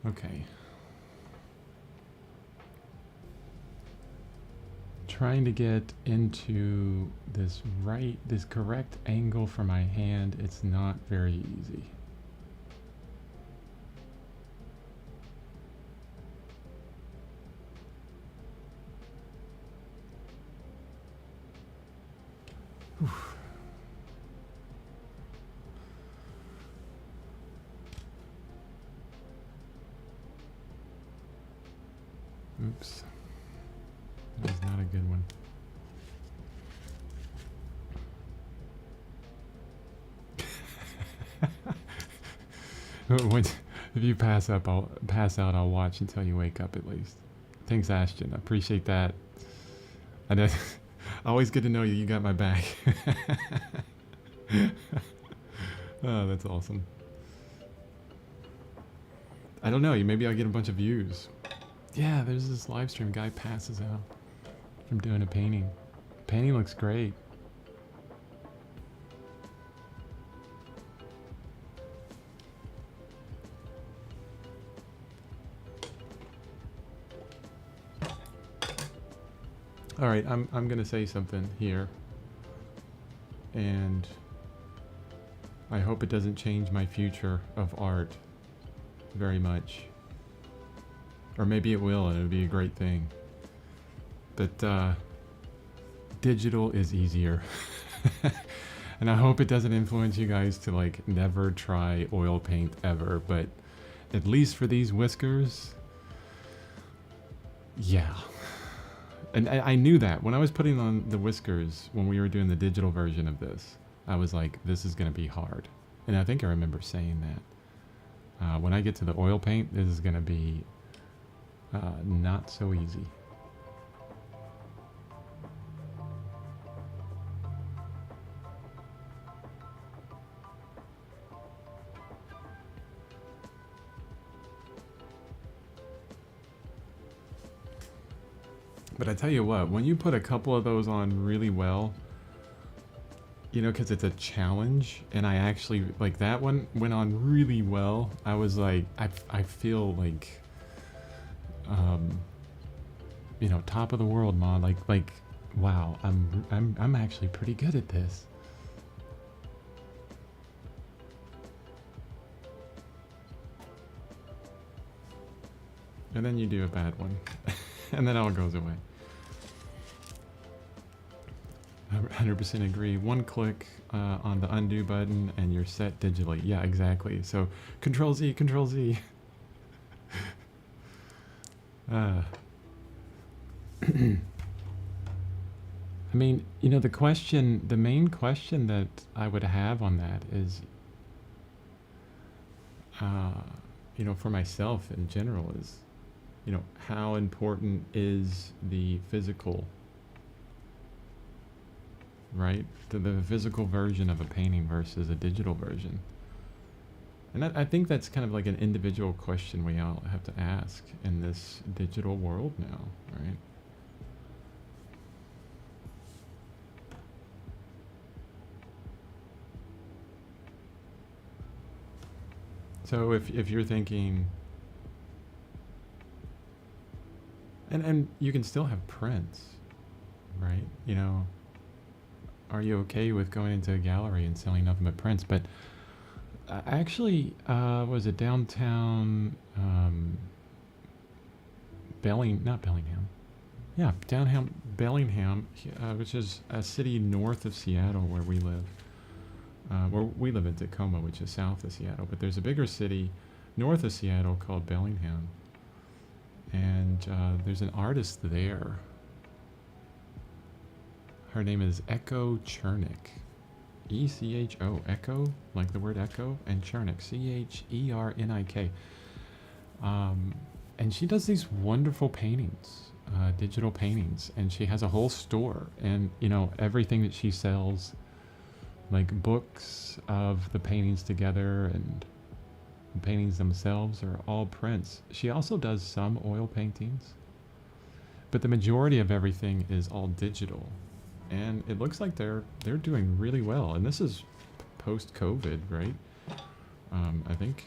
Okay. Trying to get into this correct angle for my hand. It's not very easy. Whew. Oops. That was not a good one. If you pass out, I'll watch until you wake up at least. Thanks, Ashton. I appreciate that. And always good to know you got my back. Oh, that's awesome. I don't know. Maybe I'll get a bunch of views. Yeah, there's this live stream guy passes out from doing a painting. Painting looks great. All right, I'm gonna say something here, and I hope it doesn't change my future of art very much. Or maybe it will, and it'll be a great thing. But digital is easier. And I hope it doesn't influence you guys to like never try oil paint ever, but at least for these whiskers, yeah. And I knew that when I was putting on the whiskers, when we were doing the digital version of this, I was like, this is going to be hard. And I think I remember saying that. When I get to the oil paint, this is going to be not so easy. But I tell you what, when you put a couple of those on really well, you know, because it's a challenge, and I actually, like, that one went on really well. I was like, I feel like, you know, top of the world, ma. Like, wow, I'm actually pretty good at this. And then you do a bad one, and then it all goes away. 100% agree. One click on the undo button and you're set digitally. Yeah, exactly. So Control Z, Control Z. I mean, you know, the main question that I would have on that is, you know, for myself in general is, you know, how important is the physical, right? The physical version of a painting versus a digital version. And I think that's kind of like an individual question we all have to ask in this digital world now, right? So if you're thinking, and you can still have prints, right? You know, are you okay with going into a gallery and selling nothing but prints? But actually, was it downtown not Bellingham? Yeah, downtown Bellingham, which is a city north of Seattle where we live. Where we live in Tacoma, which is south of Seattle. But there's a bigger city north of Seattle called Bellingham. And there's an artist there. Her name is Echo Chernik. E-C-H-O, Echo, like the word echo, and Chernik, C-H-E-R-N-I-K. And she does these wonderful paintings, digital paintings, and she has a whole store. And, you know, everything that she sells, like books of the paintings together and the paintings themselves are all prints. She also does some oil paintings, but the majority of everything is all digital. And it looks like they're doing really well. And this is post-COVID, right? I think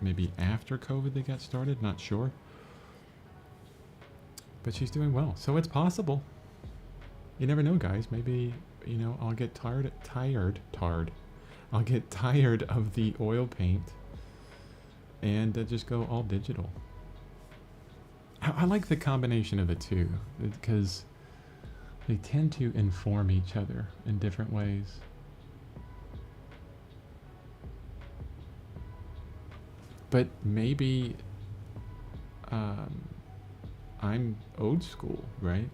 maybe after COVID they got started, not sure. But she's doing well. So it's possible. You never know, guys. Maybe, you know, I'll get tired. I'll get tired of the oil paint and just go all digital. I like the combination of the two because they tend to inform each other in different ways. But maybe I'm old school, right?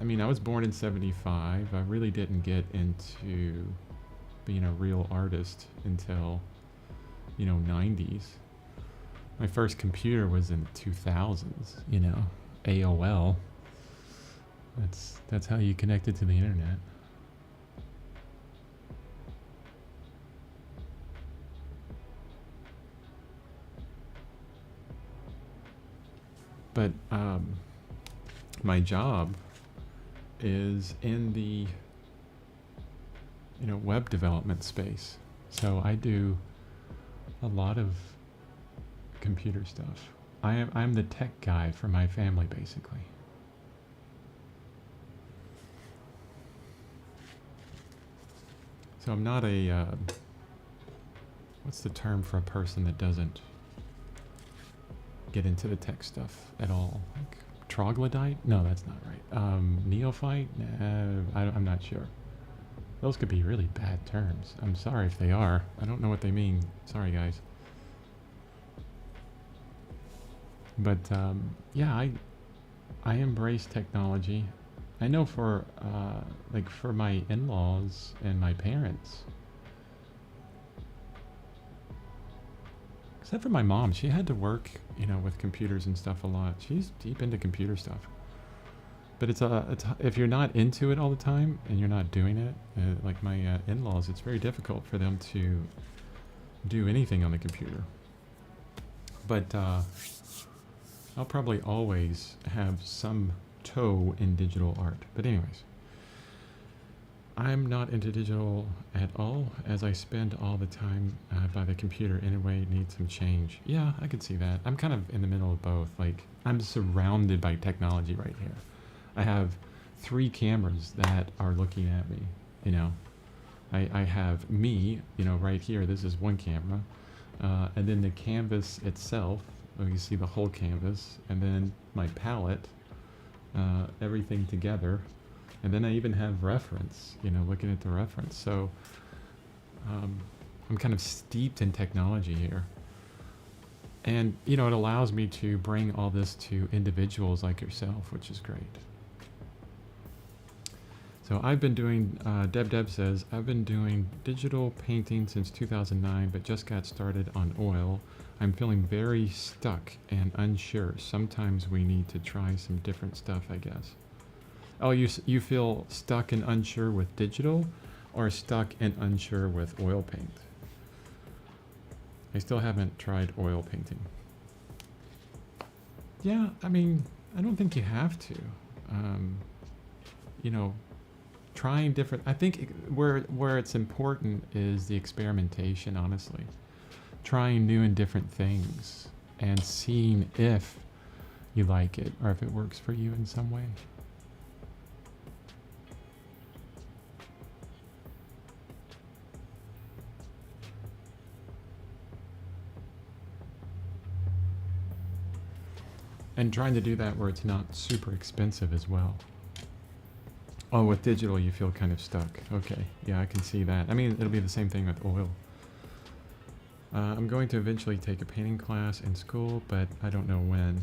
I mean, I was born in 75. I really didn't get into being a real artist until, you know, 90s. My first computer was in the 2000s, you know, AOL. That's how you connected to the internet. But my job is in the, you know, web development space. So I do a lot of computer stuff. I'm the tech guy for my family, basically. So I'm not a, what's the term for a person that doesn't get into the tech stuff at all? Like troglodyte? No, that's not right. Neophyte? I'm not sure. Those could be really bad terms. I'm sorry if they are. I don't know what they mean. Sorry, guys. But yeah, I embrace technology. I know for like for my in-laws and my parents, Except for my mom, she had to work, with computers and stuff a lot. She's deep into computer stuff. But if you're not into it all the time and you're not doing it, like my in-laws, it's very difficult for them to do anything on the computer. But I'll probably always have some toe in digital art. But anyways, I'm not into digital at all, as I spend all the time by the computer anyway. It needs some change. Yeah, I can see that. I'm kind of in the middle of both. Like, I'm surrounded by technology right here. I have 3 cameras that are looking at me, I have me, right here. This is one camera. And then the canvas itself, you see the whole canvas, and then my palette, everything together. And then I even have reference, looking at the reference. So I'm kind of steeped in technology here. And, it allows me to bring all this to individuals like yourself, which is great. So I've been doing, Deb says, I've been doing digital painting since 2009, but just got started on oil. I'm feeling very stuck and unsure. Sometimes we need to try some different stuff, I guess. Oh, you feel stuck and unsure with digital, or stuck and unsure with oil paint? I still haven't tried oil painting. Yeah, I mean, I don't think you have to. Trying different. I think where it's important is the experimentation, honestly. Trying new and different things and seeing if you like it or if it works for you in some way. And trying to do that where it's not super expensive as well. Oh, with digital you feel kind of stuck. Okay, yeah, I can see that. I mean, it'll be the same thing with oil. I'm going to eventually take a painting class in school, but I don't know when.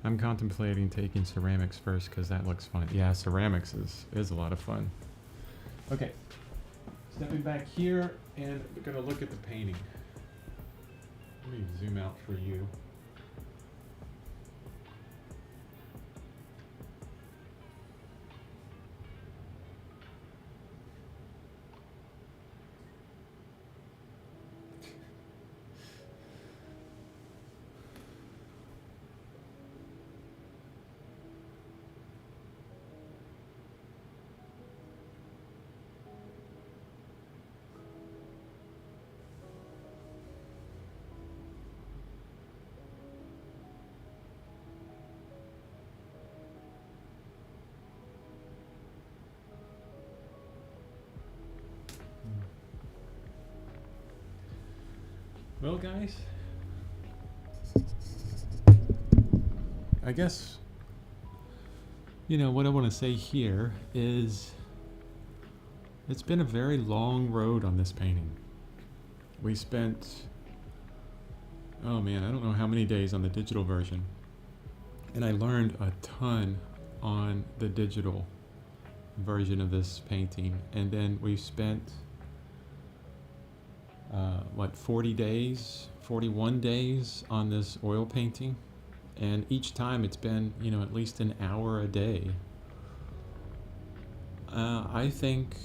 I'm contemplating taking ceramics first because that looks fun. Yeah, ceramics is a lot of fun. Okay, stepping back here and we're gonna look at the painting. Let me zoom out for you. Well, guys, I guess, what I want to say here is it's been a very long road on this painting. We spent, oh man, I don't know how many days on the digital version. And I learned a ton on the digital version of this painting. And then we spent 40 days, 41 days on this oil painting. And each time it's been, at least an hour a day. I think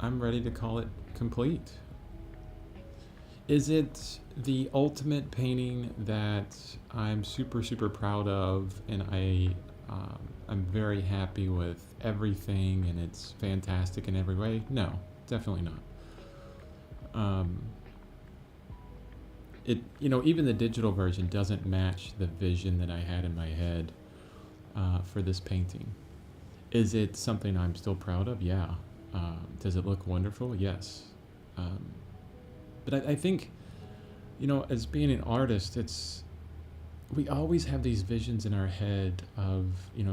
I'm ready to call it complete. Is it the ultimate painting that I'm super, super proud of and I'm very happy with everything and it's fantastic in every way? No, definitely not. Even the digital version doesn't match the vision that I had in my head for this painting. Is it something I'm still proud of? Yeah. Does it look wonderful? Yes. But I think, as being an artist, we always have these visions in our head of,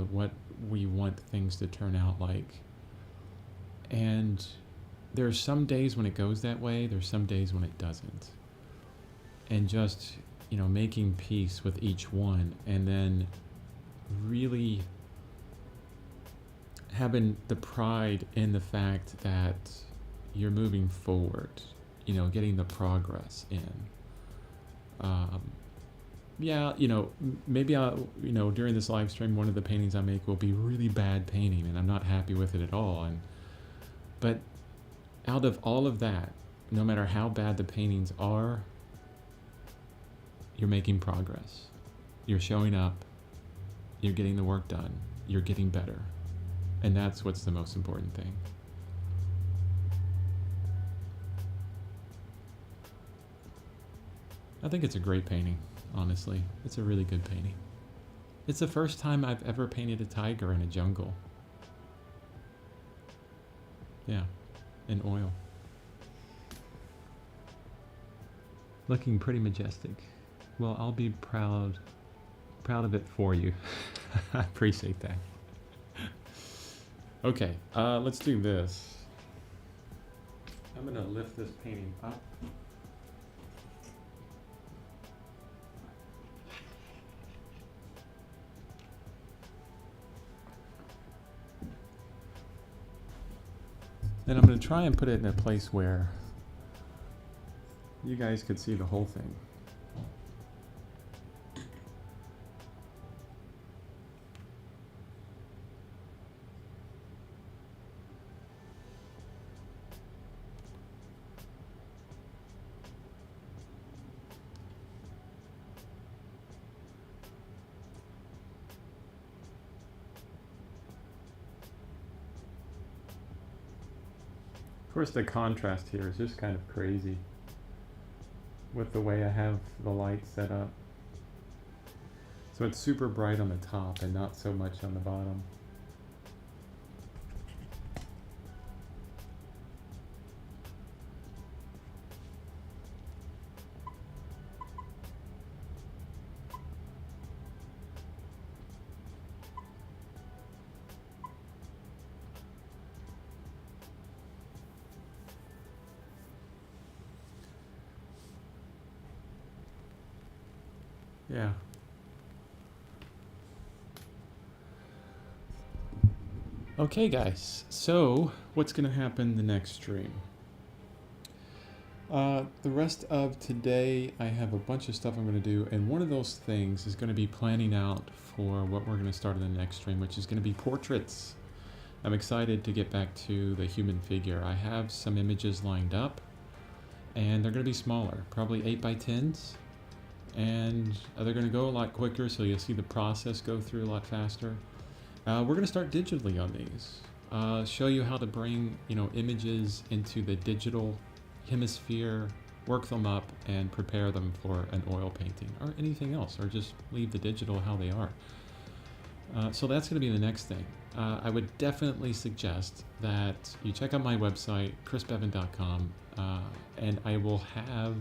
what we want things to turn out like. And there's some days when it goes that way, there's some days when it doesn't. And just, making peace with each one and then really having the pride in the fact that you're moving forward, getting the progress in. Yeah, you know, maybe I'll, you know, during this live stream, one of the paintings I make will be really bad painting, and I'm not happy with it at all. But out of all of that, no matter how bad the paintings are, you're making progress. You're showing up. You're getting the work done. You're getting better, and that's what's the most important thing. I think it's a great painting, honestly. It's a really good painting. It's the first time I've ever painted a tiger in a jungle. Yeah, in oil. Looking pretty majestic. Well, I'll be proud of it for you. I appreciate that. Okay, let's do this. I'm gonna lift this painting up. And I'm going to try and put it in a place where you guys could see the whole thing. Of course, the contrast here is just kind of crazy with the way I have the light set up. So it's super bright on the top and not so much on the bottom. Yeah. Okay, guys. So, what's going to happen the next stream? The rest of today, I have a bunch of stuff I'm going to do, and one of those things is going to be planning out for what we're going to start in the next stream, which is going to be portraits. I'm excited to get back to the human figure. I have some images lined up, and they're going to be smaller, probably 8x10s. And they're going to go a lot quicker, so you'll see the process go through a lot faster. We're going to start digitally on these. Show you how to bring, you know, images into the digital hemisphere, work them up, and prepare them for an oil painting or anything else, or just leave the digital how they are. So that's going to be the next thing. I would definitely suggest that you check out my website, chrisbeaven.com, and I will have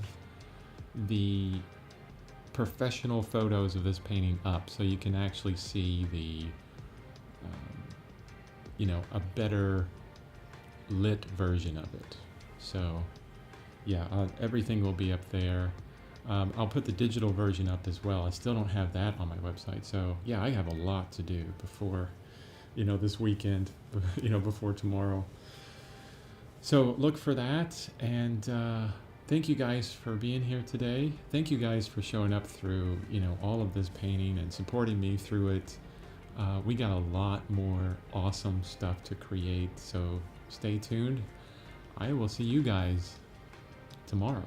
the professional photos of this painting up so you can actually see the you know, a better lit version of it. So yeah, everything will be up there. I'll put the digital version up as well. I still don't have that on my website, so yeah, I have a lot to do before, you know, this weekend, you know, before tomorrow. So look for that, and thank you guys for being here today. Thank you guys for showing up through, you know, all of this painting and supporting me through it. We got a lot more awesome stuff to create, so stay tuned. I will see you guys tomorrow.